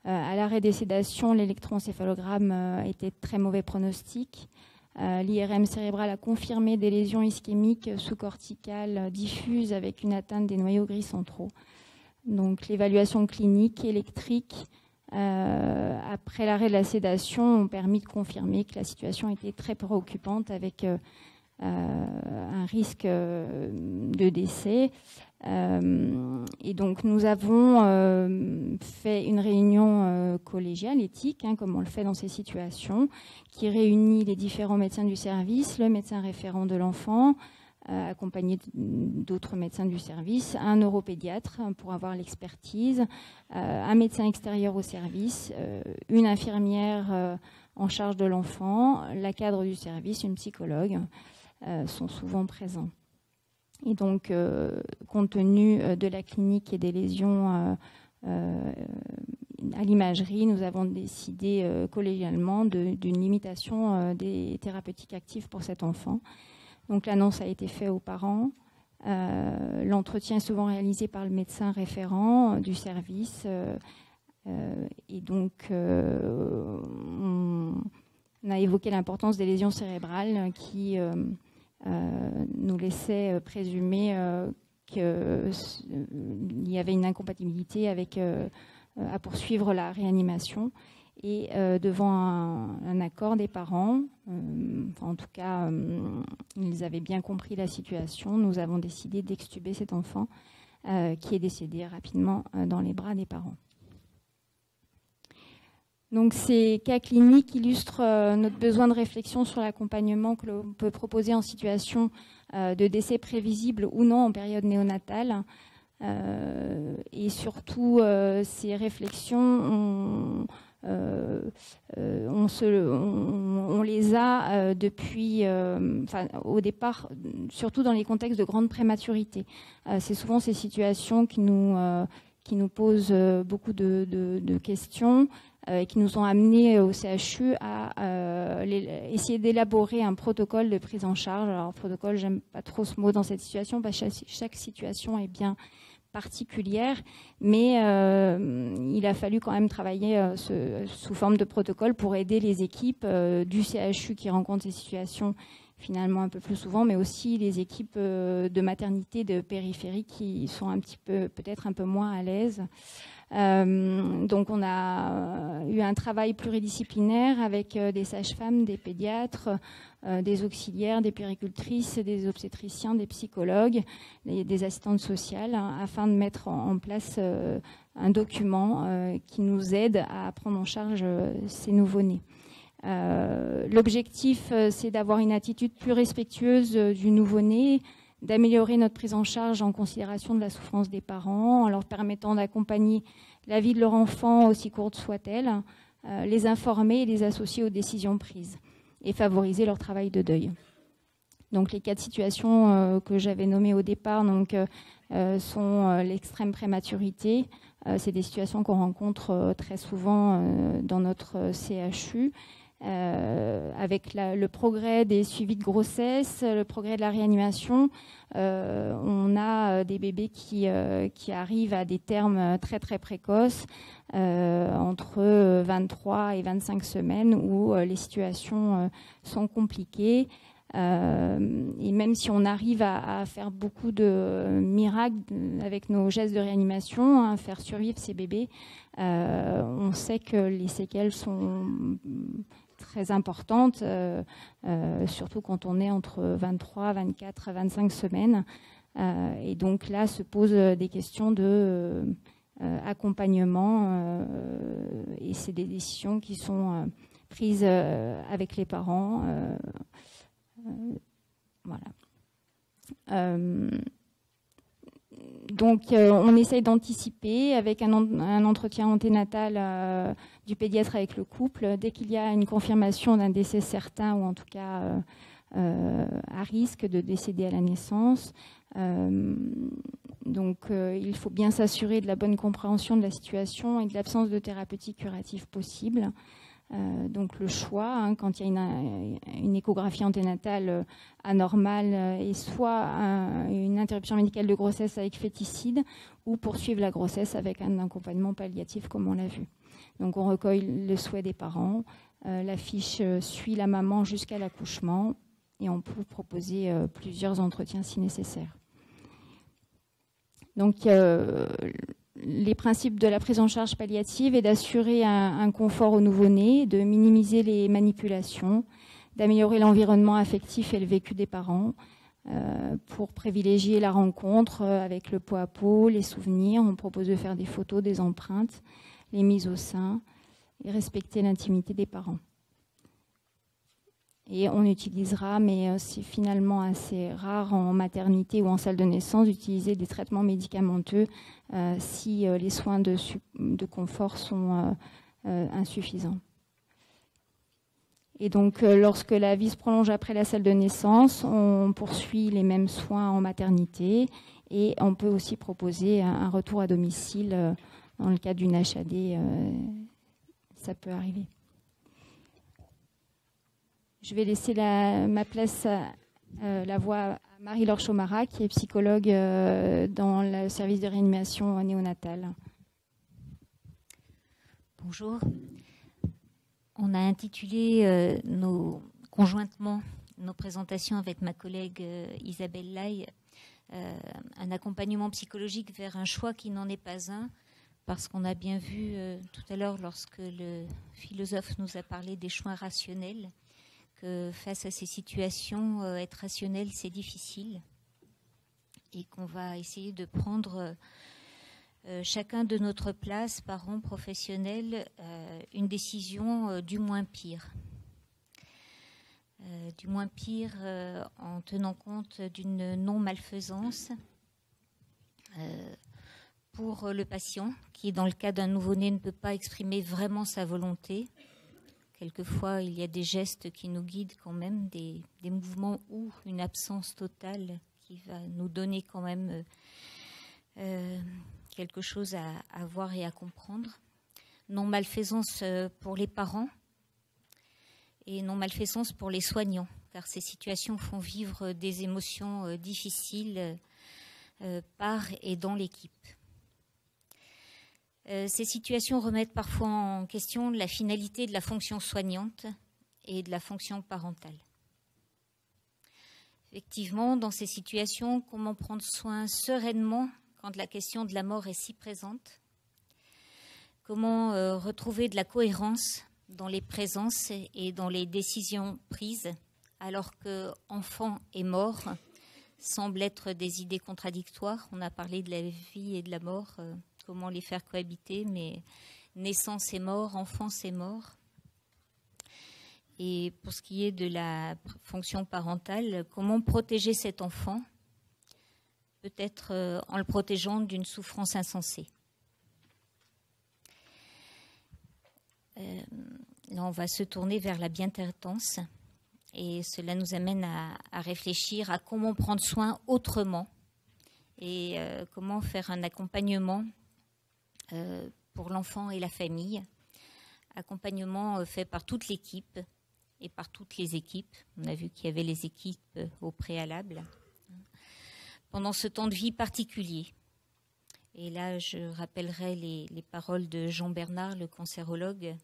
À l'arrêt des sédations, l'électroencéphalogramme était très mauvais pronostic. L'IRM cérébral a confirmé des lésions ischémiques sous-corticales diffuses avec une atteinte des noyaux gris centraux. Donc l'évaluation clinique électrique après l'arrêt de la sédation ont permis de confirmer que la situation était très préoccupante avec un risque de décès. Et donc nous avons fait une réunion collégiale, éthique, comme on le fait dans ces situations, qui réunit les différents médecins du service, le médecin référent de l'enfant, accompagné d'autres médecins du service, un neuropédiatre pour avoir l'expertise, un médecin extérieur au service, une infirmière en charge de l'enfant, la cadre du service, une psychologue sont souvent présents. Et donc, compte tenu de la clinique et des lésions à l'imagerie, nous avons décidé collégialement d'une limitation des thérapeutiques actives pour cet enfant. Donc l'annonce a été faite aux parents. L'entretien est souvent réalisé par le médecin référent du service. Et donc, on a évoqué l'importance des lésions cérébrales qui nous laissaient présumer qu'il y avait une incompatibilité avec, à poursuivre la réanimation. Et devant un accord des parents, en tout cas, ils avaient bien compris la situation, nous avons décidé d'extuber cet enfant qui est décédé rapidement dans les bras des parents. Donc ces cas cliniques illustrent notre besoin de réflexion sur l'accompagnement que l'on peut proposer en situation de décès prévisible ou non en période néonatale. Et surtout, ces réflexions, on les a depuis, au départ, surtout dans les contextes de grande prématurité. C'est souvent ces situations qui nous posent beaucoup de questions et qui nous ont amenés au CHU à essayer d'élaborer un protocole de prise en charge. Alors, protocole, j'aime pas trop ce mot dans cette situation, parce que chaque situation est bien particulière, mais il a fallu quand même travailler sous forme de protocole pour aider les équipes du CHU qui rencontrent ces situations finalement un peu plus souvent, mais aussi les équipes de maternité de périphérie qui sont un petit peu, peut-être un peu moins à l'aise. Donc on a eu un travail pluridisciplinaire avec des sages-femmes, des pédiatres, des auxiliaires, des puéricultrices, des obstétriciens, des psychologues, des assistantes sociales, afin de mettre en place un document qui nous aide à prendre en charge ces nouveau-nés. L'objectif, c'est d'avoir une attitude plus respectueuse du nouveau-né, d'améliorer notre prise en charge en considération de la souffrance des parents, en leur permettant d'accompagner la vie de leur enfant, aussi courte soit-elle, les informer et les associer aux décisions prises et favoriser leur travail de deuil. Donc les 4 situations que j'avais nommées au départ sont l'extrême prématurité. C'est des situations qu'on rencontre très souvent dans notre CHU. Avec le progrès des suivis de grossesse, le progrès de la réanimation, on a des bébés qui arrivent à des termes très très précoces, entre 23 et 25 semaines, où les situations sont compliquées. Et même si on arrive à faire beaucoup de miracles avec nos gestes de réanimation, à faire survivre ces bébés, on sait que les séquelles sont très importante, surtout quand on est entre 23, 24, 25 semaines. Et donc là se posent des questions de accompagnement et c'est des décisions qui sont prises avec les parents. Voilà. Donc, on essaye d'anticiper avec un entretien anténatal du pédiatre avec le couple. Dès qu'il y a une confirmation d'un décès certain, ou en tout cas à risque de décéder à la naissance, donc il faut bien s'assurer de la bonne compréhension de la situation et de l'absence de thérapeutique curative possible. Donc le choix, quand il y a une échographie anténatale anormale, est soit une interruption médicale de grossesse avec féticide ou poursuivre la grossesse avec un accompagnement palliatif comme on l'a vu. Donc on recueille le souhait des parents, la fiche suit la maman jusqu'à l'accouchement et on peut proposer plusieurs entretiens si nécessaire. Donc les principes de la prise en charge palliative est d'assurer un confort au nouveau-né, de minimiser les manipulations, d'améliorer l'environnement affectif et le vécu des parents, pour privilégier la rencontre avec le pot à pot, les souvenirs. On propose de faire des photos, des empreintes, les mises au sein et respecter l'intimité des parents. Et on utilisera, mais c'est finalement assez rare en maternité ou en salle de naissance, d'utiliser des traitements médicamenteux si les soins de confort sont insuffisants. Et donc, lorsque la vie se prolonge après la salle de naissance, on poursuit les mêmes soins en maternité et on peut aussi proposer un retour à domicile dans le cas d'une HAD. Ça peut arriver. Je vais laisser la voix à Marie-Laure Chomara, qui est psychologue dans le service de réanimation néonatale. Bonjour. On a intitulé conjointement nos présentations avec ma collègue Isabelle Lai un accompagnement psychologique vers un choix qui n'en est pas un, parce qu'on a bien vu tout à l'heure, lorsque le philosophe nous a parlé des choix rationnels, que face à ces situations, être rationnel, c'est difficile, et qu'on va essayer de prendre chacun de notre place, parents, professionnels, une décision du moins pire. Du moins pire en tenant compte d'une non-malfaisance pour le patient, qui, dans le cas d'un nouveau-né, ne peut pas exprimer vraiment sa volonté. Quelquefois, il y a des gestes qui nous guident quand même, des mouvements ou une absence totale qui va nous donner quand même quelque chose à voir et à comprendre. Non-malfaisance pour les parents et non-malfaisance pour les soignants, car ces situations font vivre des émotions difficiles par et dans l'équipe. Ces situations remettent parfois en question la finalité de la fonction soignante et de la fonction parentale. Effectivement, dans ces situations, comment prendre soin sereinement quand la question de la mort est si présente? Comment retrouver de la cohérence dans les présences et dans les décisions prises, alors que enfant et mort semblent être des idées contradictoires? On a parlé de la vie et de la mort, comment les faire cohabiter, mais naissance et mort, enfance et mort. Et pour ce qui est de la fonction parentale, comment protéger cet enfant, peut-être en le protégeant d'une souffrance insensée. Là, on va se tourner vers la bientraitance, et cela nous amène à réfléchir à comment prendre soin autrement et comment faire un accompagnement pour l'enfant et la famille. Accompagnement fait par toute l'équipe et par toutes les équipes. On a vu qu'il y avait les équipes au préalable. Pendant ce temps de vie particulier. Et là, je rappellerai les paroles de Jean Bernard, le cancérologue.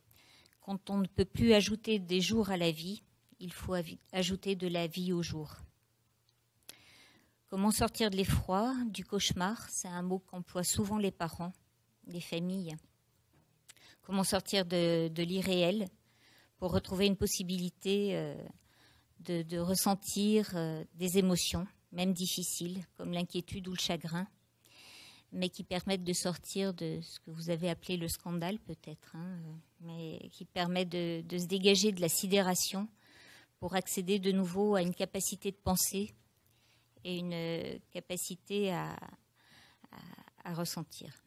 Quand on ne peut plus ajouter des jours à la vie, il faut ajouter de la vie aux jours. Comment sortir de l'effroi, du cauchemar? C'est un mot qu'emploient souvent les parents, les familles. Comment sortir de l'irréel pour retrouver une possibilité de ressentir des émotions, même difficiles, comme l'inquiétude ou le chagrin, mais qui permettent de sortir de ce que vous avez appelé le scandale peut-être, mais qui permet de se dégager de la sidération pour accéder de nouveau à une capacité de pensée et une capacité à ressentir.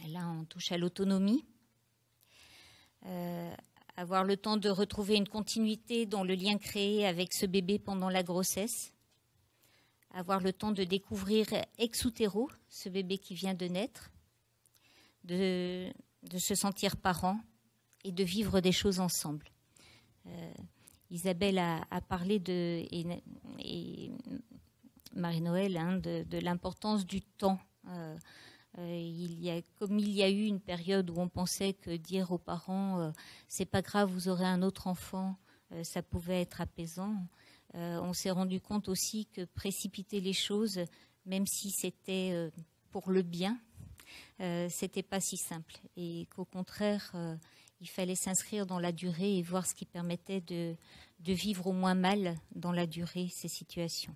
Et là, on touche à l'autonomie. Avoir le temps de retrouver une continuité dans le lien créé avec ce bébé pendant la grossesse. Avoir le temps de découvrir ex utero, ce bébé qui vient de naître, de se sentir parent et de vivre des choses ensemble. Isabelle a parlé et Marie-Noël de l'importance du temps. Comme il y a eu une période où on pensait que dire aux parents c'est pas grave, vous aurez un autre enfant, ça pouvait être apaisant. On s'est rendu compte aussi que précipiter les choses, même si c'était pour le bien, c'était pas si simple. Et qu'au contraire, il fallait s'inscrire dans la durée et voir ce qui permettait de de vivre au moins mal dans la durée ces situations.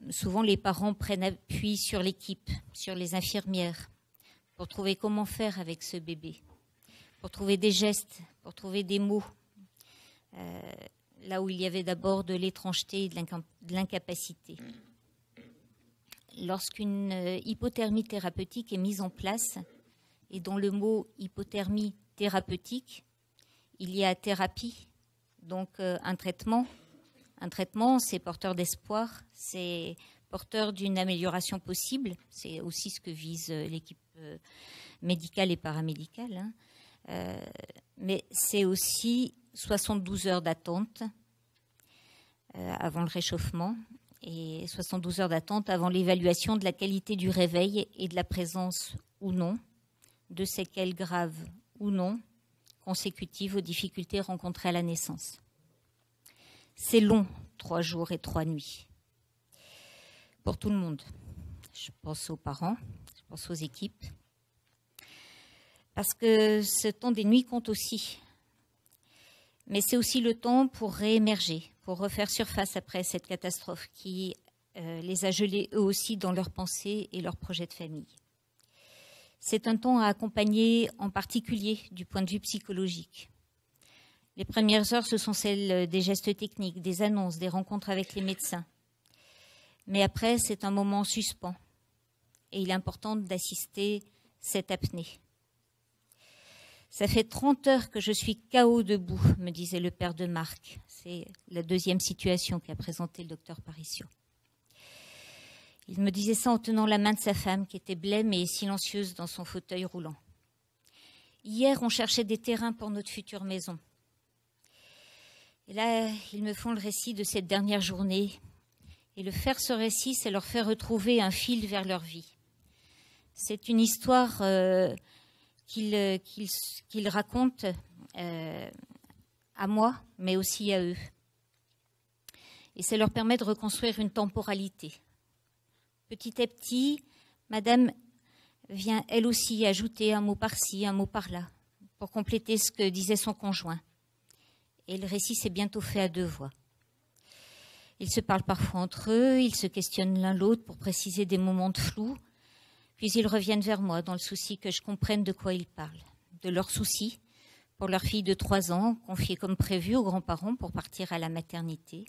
Souvent, les parents prennent appui sur l'équipe, sur les infirmières, pour trouver comment faire avec ce bébé, pour trouver des gestes, pour trouver des mots, là où il y avait d'abord de l'étrangeté et de l'incapacité. Lorsqu'une hypothermie thérapeutique est mise en place, et dans le mot hypothermie thérapeutique, il y a thérapie, donc un traitement. Un traitement, c'est porteur d'espoir, c'est porteur d'une amélioration possible. C'est aussi ce que vise l'équipe médicale et paramédicale. Mais c'est aussi 72 heures d'attente avant le réchauffement et 72 heures d'attente avant l'évaluation de la qualité du réveil et de la présence ou non de séquelles graves ou non consécutives aux difficultés rencontrées à la naissance. C'est long, 3 jours et 3 nuits. Pour tout le monde. Je pense aux parents, je pense aux équipes. Parce que ce temps des nuits compte aussi. Mais c'est aussi le temps pour réémerger, pour refaire surface après cette catastrophe qui les a gelés eux aussi dans leurs pensées et leurs projets de famille. C'est un temps à accompagner en particulier du point de vue psychologique. Les premières heures, ce sont celles des gestes techniques, des annonces, des rencontres avec les médecins. Mais après, c'est un moment en suspens. Et il est important d'assister cette apnée. Ça fait 30 heures que je suis KO debout, me disait le père de Marc. C'est la deuxième situation qu'a présentée le docteur Paricio. Il me disait ça en tenant la main de sa femme, qui était blême et silencieuse dans son fauteuil roulant. Hier, on cherchait des terrains pour notre future maison. Et là, ils me font le récit de cette dernière journée. Et le faire ce récit, c'est leur faire retrouver un fil vers leur vie. C'est une histoire qu'ils racontent à moi, mais aussi à eux. Et ça leur permet de reconstruire une temporalité. Petit à petit, Madame vient elle aussi ajouter un mot par-ci, un mot par-là, pour compléter ce que disait son conjoint. Et le récit s'est bientôt fait à 2 voix. Ils se parlent parfois entre eux, ils se questionnent l'un l'autre pour préciser des moments de flou, puis ils reviennent vers moi dans le souci que je comprenne de quoi ils parlent, de leurs soucis pour leur fille de 3 ans, confiée comme prévu aux grands-parents pour partir à la maternité.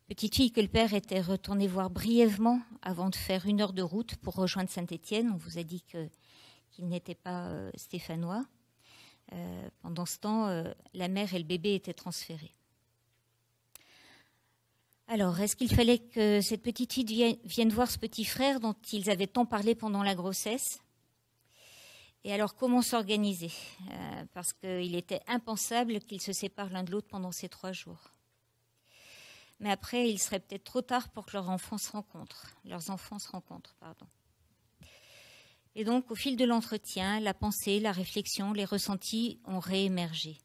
Petite fille que le père était retourné voir brièvement avant de faire 1 heure de route pour rejoindre Saint-Étienne. On vous a dit qu'il n'était pas stéphanois. Pendant ce temps, la mère et le bébé étaient transférés. Alors, est-ce qu'il fallait que cette petite fille vienne voir ce petit frère dont ils avaient tant parlé pendant la grossesse ? Et alors, comment s'organiser ? Parce qu'il était impensable qu'ils se séparent l'un de l'autre pendant ces 3 jours. Mais après, il serait peut-être trop tard pour que leurs enfants se rencontrent. Et donc, au fil de l'entretien, la pensée, la réflexion, les ressentis ont réémergé.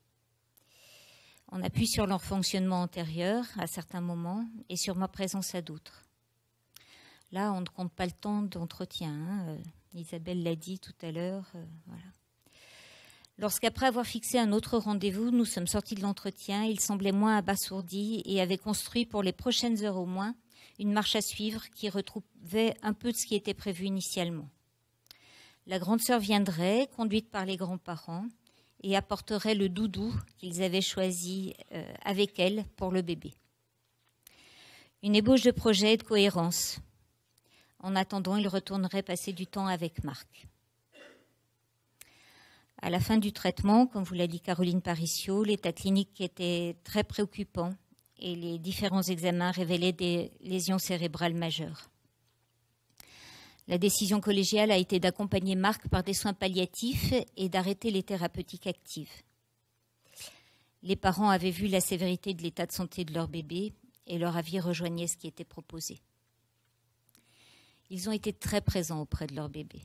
On appuie sur leur fonctionnement antérieur à certains moments et sur ma présence à d'autres. Là, on ne compte pas le temps d'entretien. Isabelle l'a dit tout à l'heure. Voilà. Lorsqu'après avoir fixé un autre rendez-vous, nous sommes sortis de l'entretien, il semblait moins abasourdi et avait construit pour les prochaines heures au moins une marche à suivre qui retrouvait un peu de ce qui était prévu initialement. La grande sœur viendrait, conduite par les grands-parents, et apporterait le doudou qu'ils avaient choisi avec elle pour le bébé. Une ébauche de projet et de cohérence. En attendant, il retournerait passer du temps avec Marc. À la fin du traitement, comme vous l'a dit Caroline Paricio, l'état clinique était très préoccupant et les différents examens révélaient des lésions cérébrales majeures. La décision collégiale a été d'accompagner Marc par des soins palliatifs et d'arrêter les thérapeutiques actives. Les parents avaient vu la sévérité de l'état de santé de leur bébé et leur avis rejoignait ce qui était proposé. Ils ont été très présents auprès de leur bébé,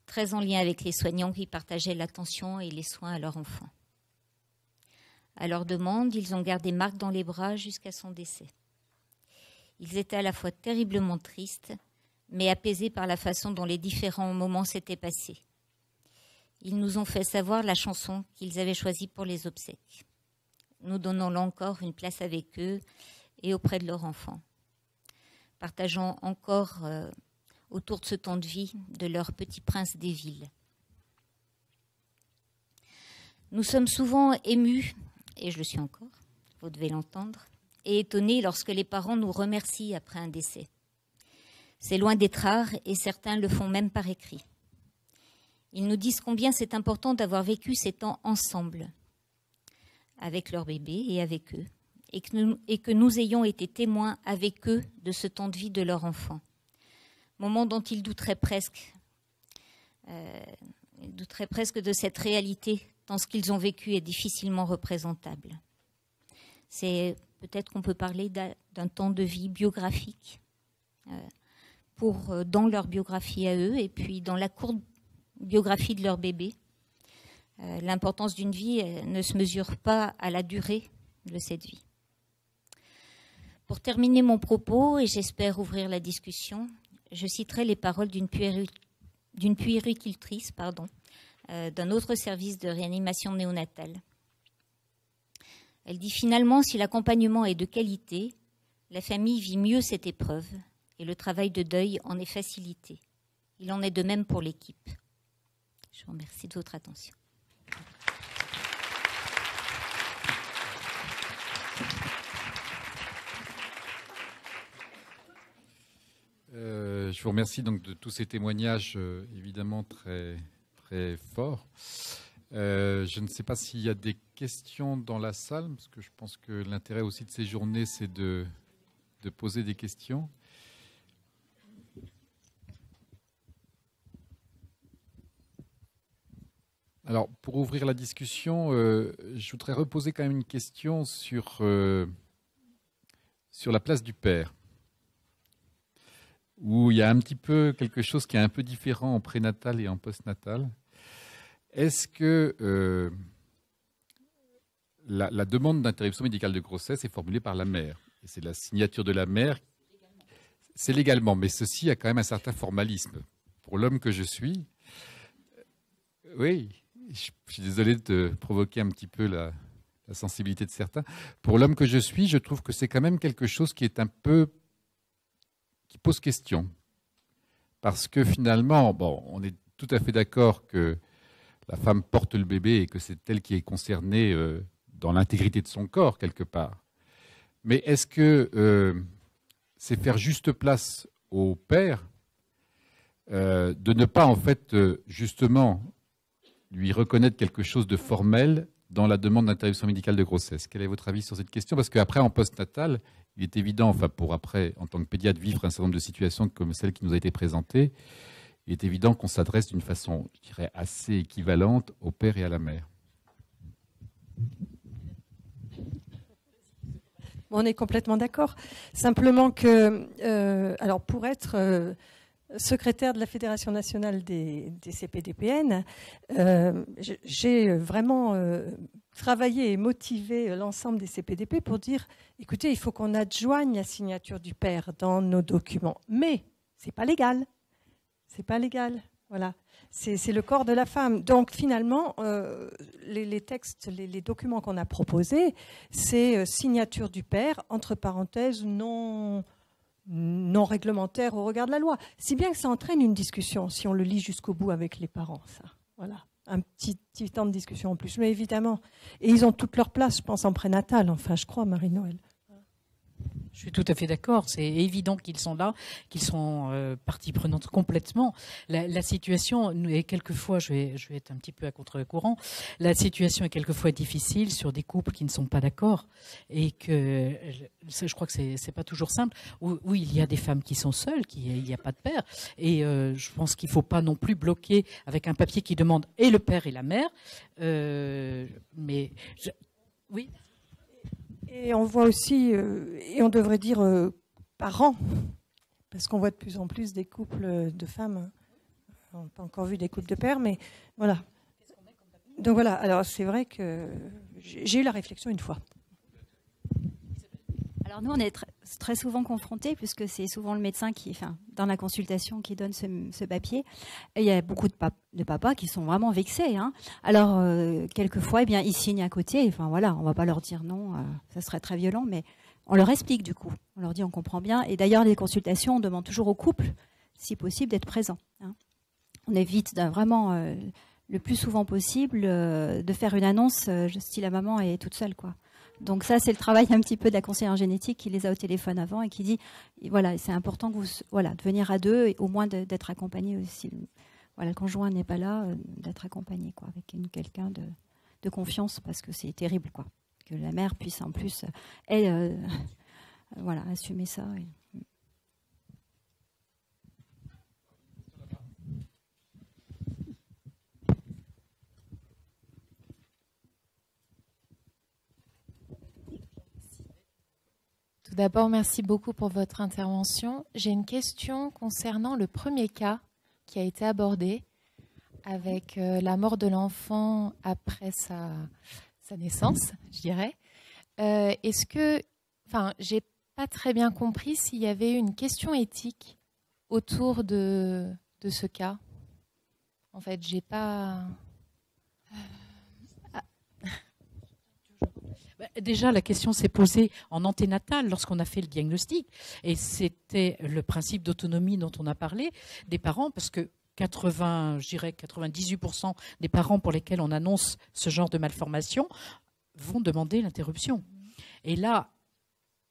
très en lien avec les soignants qui partageaient l'attention et les soins à leur enfant. À leur demande, ils ont gardé Marc dans les bras jusqu'à son décès. Ils étaient à la fois terriblement tristes, mais apaisés par la façon dont les différents moments s'étaient passés. Ils nous ont fait savoir la chanson qu'ils avaient choisie pour les obsèques. Nous donnons là encore une place avec eux et auprès de leurs enfants, partageant encore autour de ce temps de vie de leur petit prince des villes. Nous sommes souvent émus, et je le suis encore, vous devez l'entendre, et étonnés lorsque les parents nous remercient après un décès. C'est loin d'être rare et certains le font même par écrit. Ils nous disent combien c'est important d'avoir vécu ces temps ensemble, avec leur bébé et avec eux, et que nous ayons été témoins avec eux de ce temps de vie de leur enfant. Moment dont ils douteraient presque de cette réalité, tant ce qu'ils ont vécu est difficilement représentable. C'est peut-être qu'on peut parler d'un temps de vie biographique, dans leur biographie à eux, et puis dans la courte biographie de leur bébé. L'importance d'une vie ne se mesure pas à la durée de cette vie. Pour terminer mon propos, et j'espère ouvrir la discussion, je citerai les paroles d'une puéricultrice, d'un autre service de réanimation néonatale. Elle dit finalement, si l'accompagnement est de qualité, la famille vit mieux cette épreuve et le travail de deuil en est facilité. Il en est de même pour l'équipe. Je vous remercie de votre attention. Je vous remercie donc de tous ces témoignages évidemment très, très forts. Je ne sais pas s'il y a des questions dans la salle, parce que je pense que l'intérêt aussi de ces journées, c'est de poser des questions. Alors, pour ouvrir la discussion, je voudrais reposer quand même une question sur la place du père, où il y a un petit peu quelque chose qui est un peu différent en prénatal et en postnatal. Est-ce que la demande d'interruption médicale de grossesse est formulée par la mère? Et c'est la signature de la mère. C'est légalement, mais ceci a quand même un certain formalisme. Pour l'homme que je suis, oui, je suis désolé de provoquer un petit peu la sensibilité de certains. Pour l'homme que je suis, je trouve que c'est quand même quelque chose qui est un peu... qui pose question. Parce que finalement, bon, on est tout à fait d'accord que la femme porte le bébé et que c'est elle qui est concernée dans l'intégrité de son corps, quelque part. Mais est-ce que c'est faire juste place au père de ne pas, en fait, justement, lui reconnaître quelque chose de formel dans la demande d'interruption médicale de grossesse? Quel est votre avis sur cette question? Parce qu'après, en postnatal, il est évident, enfin pour après, en tant que pédiatre, vivre un certain nombre de situations comme celle qui nous a été présentée, il est évident qu'on s'adresse d'une façon, je dirais, assez équivalente au père et à la mère. On est complètement d'accord. Simplement que, alors pour être secrétaire de la Fédération nationale des CPDPN, j'ai vraiment travaillé et motivé l'ensemble des CPDP pour dire, écoutez, il faut qu'on adjoigne la signature du père dans nos documents. Mais c'est pas légal. C'est pas légal. Voilà. C'est le corps de la femme. Donc finalement, les textes, les documents qu'on a proposés, c'est signature du père, entre parenthèses, non réglementaire au regard de la loi. Si bien que ça entraîne une discussion, si on le lit jusqu'au bout avec les parents, ça. Voilà. Un petit temps de discussion en plus. Mais évidemment. Et ils ont toute leur place, je pense, en prénatal. Enfin, je crois, Marie-Noël. Je suis tout à fait d'accord. C'est évident qu'ils sont là, qu'ils sont partie prenante complètement. La situation est quelquefois, je vais être un petit peu à contre-courant, la situation est quelquefois difficile sur des couples qui ne sont pas d'accord et que je crois que c'est pas toujours simple. Où il y a des femmes qui sont seules, il n'y a pas de père. Et je pense qu'il ne faut pas non plus bloquer avec un papier qui demande et le père et la mère. Oui. Et on voit aussi, et on devrait dire parents, parce qu'on voit de plus en plus des couples de femmes. On n'a pas encore vu des couples de pères, mais voilà. Donc voilà, alors c'est vrai que j'ai eu la réflexion une fois. Alors nous, on est très souvent confrontée, puisque c'est souvent le médecin qui, enfin, dans la consultation, qui donne ce papier. Et il y a beaucoup de papas qui sont vraiment vexés, hein. Alors, quelquefois, eh bien, ils signent à côté. Enfin, voilà, on va pas leur dire non, ça serait très violent, mais on leur explique du coup. On leur dit, on comprend bien. Et d'ailleurs, les consultations, on demande toujours au couple, si possible, d'être présent, hein. On évite vraiment, le plus souvent possible, de faire une annonce si la maman est toute seule, quoi. Donc ça, c'est le travail un petit peu de la conseillère génétique qui les a au téléphone avant et qui dit, voilà, c'est important que de venir à deux et au moins d'être accompagné aussi. Voilà, le conjoint n'est pas là, d'être accompagné, quoi, avec quelqu'un de confiance, parce que c'est terrible, quoi, que la mère puisse en plus, voilà, assumer ça. Tout d'abord, merci beaucoup pour votre intervention. J'ai une question concernant le premier cas qui a été abordé avec la mort de l'enfant après sa naissance, je dirais. Est-ce que, enfin, j'ai pas très bien compris s'il y avait une question éthique autour de ce cas. En fait, j'ai pas... Déjà, la question s'est posée en anténatal lorsqu'on a fait le diagnostic. Et c'était le principe d'autonomie dont on a parlé des parents, parce que 98% des parents pour lesquels on annonce ce genre de malformation vont demander l'interruption. Et là,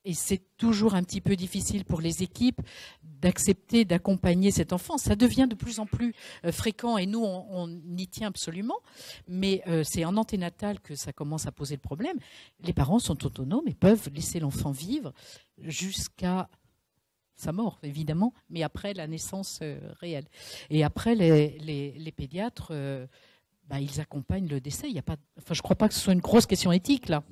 et c'est toujours un petit peu difficile pour les équipes d'accepter d'accompagner cet enfant. Ça devient de plus en plus fréquent et nous, on y tient absolument. Mais c'est en anténatal que ça commence à poser le problème. Les parents sont autonomes et peuvent laisser l'enfant vivre jusqu'à sa mort, évidemment, mais après la naissance réelle. Et après, les pédiatres, ils accompagnent le décès. Il y a pas, enfin, je ne crois pas que ce soit une grosse question éthique, là.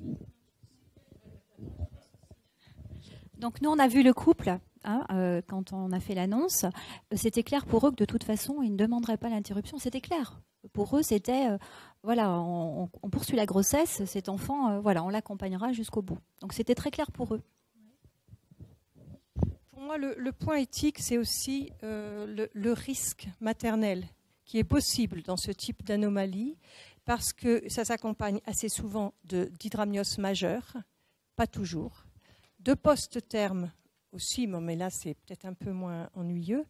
Donc nous, on a vu le couple, hein, quand on a fait l'annonce. C'était clair pour eux que de toute façon, ils ne demanderaient pas l'interruption. C'était clair. Pour eux, c'était, voilà, on poursuit la grossesse, cet enfant, voilà, on l'accompagnera jusqu'au bout. Donc c'était très clair pour eux. Pour moi, le point éthique, c'est aussi le risque maternel qui est possible dans ce type d'anomalie, parce que ça s'accompagne assez souvent d'hydramnios majeur, pas toujours, de post-terme aussi, mais là c'est peut-être un peu moins ennuyeux.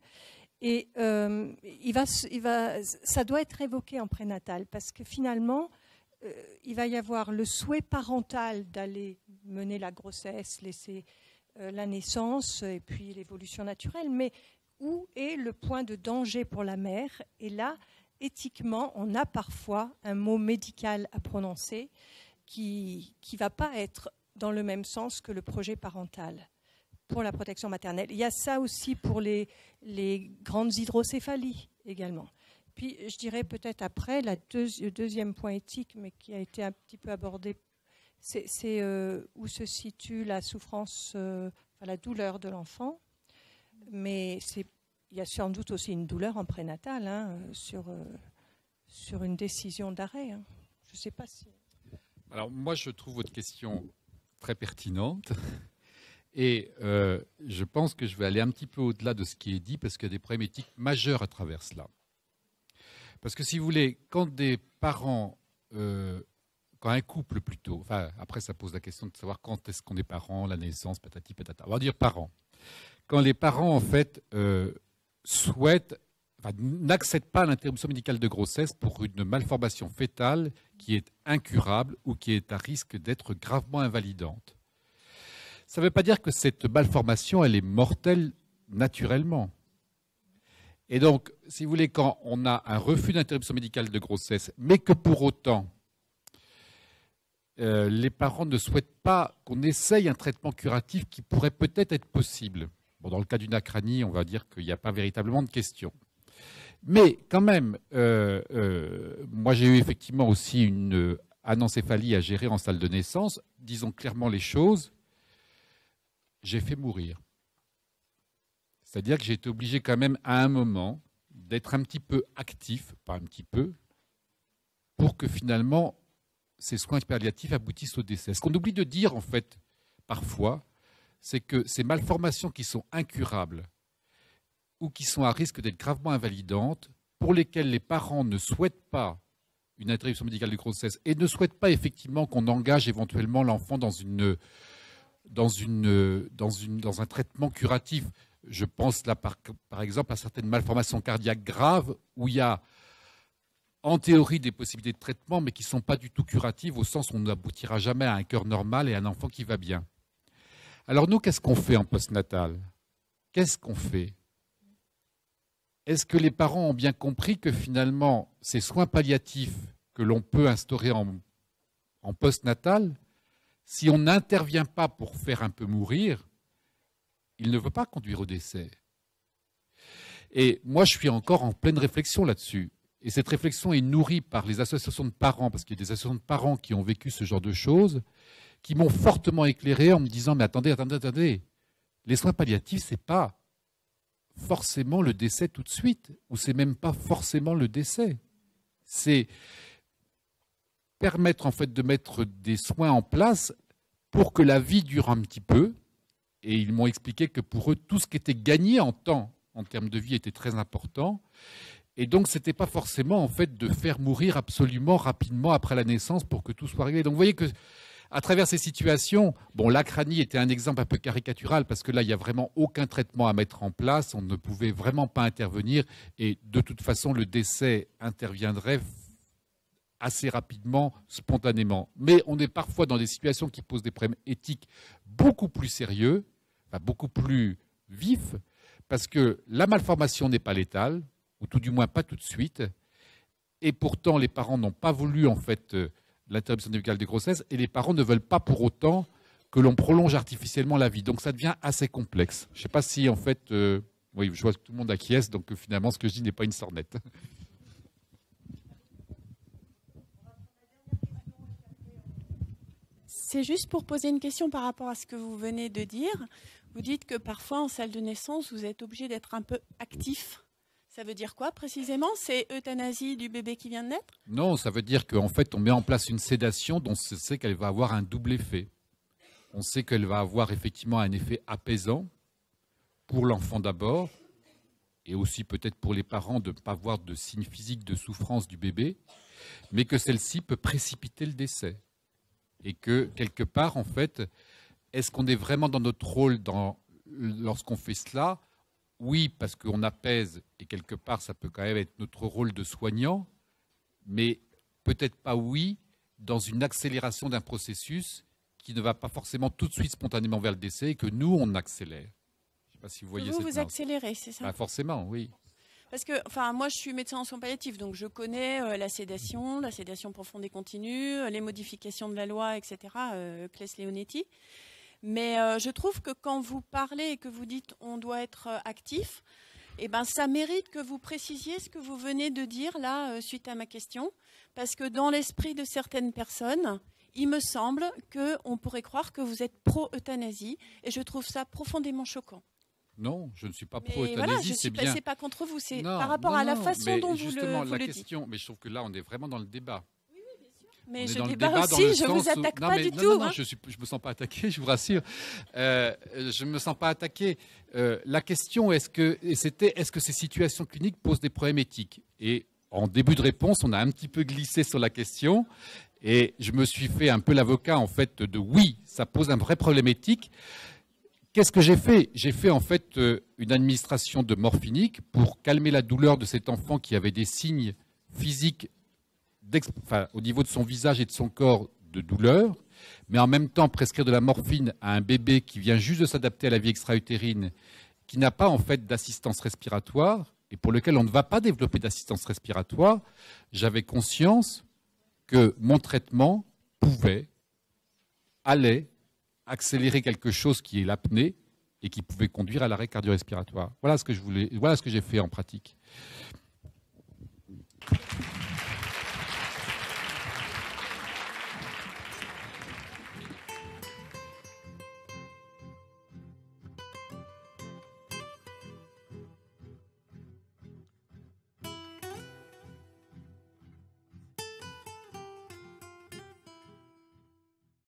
Et ça doit être évoqué en prénatal, parce que finalement, il va y avoir le souhait parental d'aller mener la grossesse, laisser la naissance et puis l'évolution naturelle, mais où est le point de danger pour la mère? Et là, éthiquement, on a parfois un mot médical à prononcer qui ne va pas être dans le même sens que le projet parental pour la protection maternelle. Il y a ça aussi pour les grandes hydrocéphalies également. Puis je dirais peut-être après, le deuxième point éthique, mais qui a été un petit peu abordé, c'est où se situe la souffrance, la douleur de l'enfant. Mais il y a sans doute aussi une douleur en prénatal, hein, sur une décision d'arrêt, hein. Je ne sais pas si... Alors moi, je trouve votre question très pertinente. Et je pense que je vais aller un petit peu au-delà de ce qui est dit, parce qu'il y a des problèmes éthiques majeurs à travers cela. Parce que si vous voulez, quand des parents, quand un couple plutôt, enfin après ça pose la question de savoir quand est-ce qu'on est parents, la naissance, patati patata, on va dire parents. Quand les parents en fait n'acceptent pas l'interruption médicale de grossesse pour une malformation fœtale qui est incurable ou qui est à risque d'être gravement invalidante. Ça ne veut pas dire que cette malformation, elle est mortelle naturellement. Et donc, si vous voulez, quand on a un refus d'interruption médicale de grossesse, mais que pour autant, les parents ne souhaitent pas qu'on essaye un traitement curatif qui pourrait peut-être être possible. Bon, dans le cas d'une acranie, on va dire qu'il n'y a pas véritablement de question. Mais quand même, moi j'ai eu effectivement aussi une anencéphalie à gérer en salle de naissance. Disons clairement les choses. J'ai fait mourir. C'est-à-dire que j'ai été obligé quand même à un moment d'être un petit peu actif, pas un petit peu, pour que finalement ces soins palliatifs aboutissent au décès. Ce qu'on oublie de dire en fait parfois, c'est que ces malformations qui sont incurables ou qui sont à risque d'être gravement invalidantes, pour lesquelles les parents ne souhaitent pas une interruption médicale de grossesse et ne souhaitent pas effectivement qu'on engage éventuellement l'enfant dans un traitement curatif. Je pense là par exemple à certaines malformations cardiaques graves où il y a en théorie des possibilités de traitement mais qui ne sont pas du tout curatives au sens où on n'aboutira jamais à un cœur normal et à un enfant qui va bien. Alors nous, qu'est-ce qu'on fait en postnatal? Qu'est-ce qu'on fait? Est-ce que les parents ont bien compris que finalement, ces soins palliatifs que l'on peut instaurer en postnatal, si on n'intervient pas pour faire un peu mourir, il ne veut pas conduire au décès. Et moi, je suis encore en pleine réflexion là-dessus. Et cette réflexion est nourrie par les associations de parents, parce qu'il y a des associations de parents qui ont vécu ce genre de choses, qui m'ont fortement éclairé en me disant « Mais attendez, les soins palliatifs, ce n'est pas forcément le décès tout de suite, ou c'est même pas forcément le décès. C'est permettre en fait de mettre des soins en place pour que la vie dure un petit peu. Et ils m'ont expliqué que pour eux, tout ce qui était gagné en temps, en termes de vie, était très important. Et donc, ce n'était pas forcément en fait de faire mourir absolument rapidement après la naissance pour que tout soit réglé. Donc, vous voyez que à travers ces situations, bon, l'Acranie était un exemple un peu caricatural parce que là, il n'y a vraiment aucun traitement à mettre en place. On ne pouvait vraiment pas intervenir et de toute façon, le décès interviendrait assez rapidement, spontanément. Mais on est parfois dans des situations qui posent des problèmes éthiques beaucoup plus sérieux, enfin, beaucoup plus vifs, parce que la malformation n'est pas létale, ou tout du moins pas tout de suite, et pourtant les parents n'ont pas voulu en fait l'interruption médicale des grossesses, et les parents ne veulent pas pour autant que l'on prolonge artificiellement la vie. Donc ça devient assez complexe. Je ne sais pas si en fait, oui, je vois que tout le monde acquiesce, donc finalement ce que je dis n'est pas une sornette. C'est juste pour poser une question par rapport à ce que vous venez de dire. Vous dites que parfois en salle de naissance, vous êtes obligé d'être un peu actif. Ça veut dire quoi précisément? C'est euthanasie du bébé qui vient de naître? Non, ça veut dire qu'en fait, on met en place une sédation dont on sait qu'elle va avoir un double effet. On sait qu'elle va avoir effectivement un effet apaisant pour l'enfant d'abord, et aussi peut-être pour les parents de ne pas voir de signes physiques de souffrance du bébé, mais que celle-ci peut précipiter le décès. Et que, quelque part, en fait, est-ce qu'on est vraiment dans notre rôle lorsqu'on fait cela? Oui, parce qu'on apaise, et quelque part, ça peut quand même être notre rôle de soignant, mais peut-être pas oui dans une accélération d'un processus qui ne va pas forcément tout de suite spontanément vers le décès, et que nous, on accélère. Je ne sais pas si vous voyez cette vous accélérez, c'est ça? Forcément, oui. Parce que, enfin, moi, je suis médecin en soins palliatifs, donc je connais la sédation profonde et continue, les modifications de la loi, etc., Claes-Leonetti. Mais je trouve que quand vous parlez et que vous dites on doit être actif, eh ben, ça mérite que vous précisiez ce que vous venez de dire là, suite à ma question. Parce que dans l'esprit de certaines personnes, il me semble qu'on pourrait croire que vous êtes pro-euthanasie. Et je trouve ça profondément choquant. Non, je ne suis pas pro-euthanasie, c'est bien. C'est pas contre vous, c'est par rapport à la façon dont vous le dites. Mais je trouve que là, on est vraiment dans le débat. Oui, bien sûr. Mais je débat aussi, je ne vous attaque pas du tout. Non, je ne me sens pas attaqué, je vous rassure. Je ne me sens pas attaqué. La question, est-ce que ces situations cliniques posent des problèmes éthiques? Et en début de réponse, on a un petit peu glissé sur la question. Et je me suis fait un peu l'avocat, en fait, de oui, ça pose un vrai problème éthique. Qu'est-ce que j'ai fait? J'ai fait en fait une administration de morphinique pour calmer la douleur de cet enfant qui avait des signes physiques au niveau de son visage et de son corps de douleur, mais en même temps prescrire de la morphine à un bébé qui vient juste de s'adapter à la vie extra-utérine, qui n'a pas en fait d'assistance respiratoire et pour lequel on ne va pas développer d'assistance respiratoire. J'avais conscience que mon traitement allait accélérer quelque chose qui est l'apnée et qui pouvait conduire à l'arrêt cardio-respiratoire. Voilà ce que j'ai fait en pratique.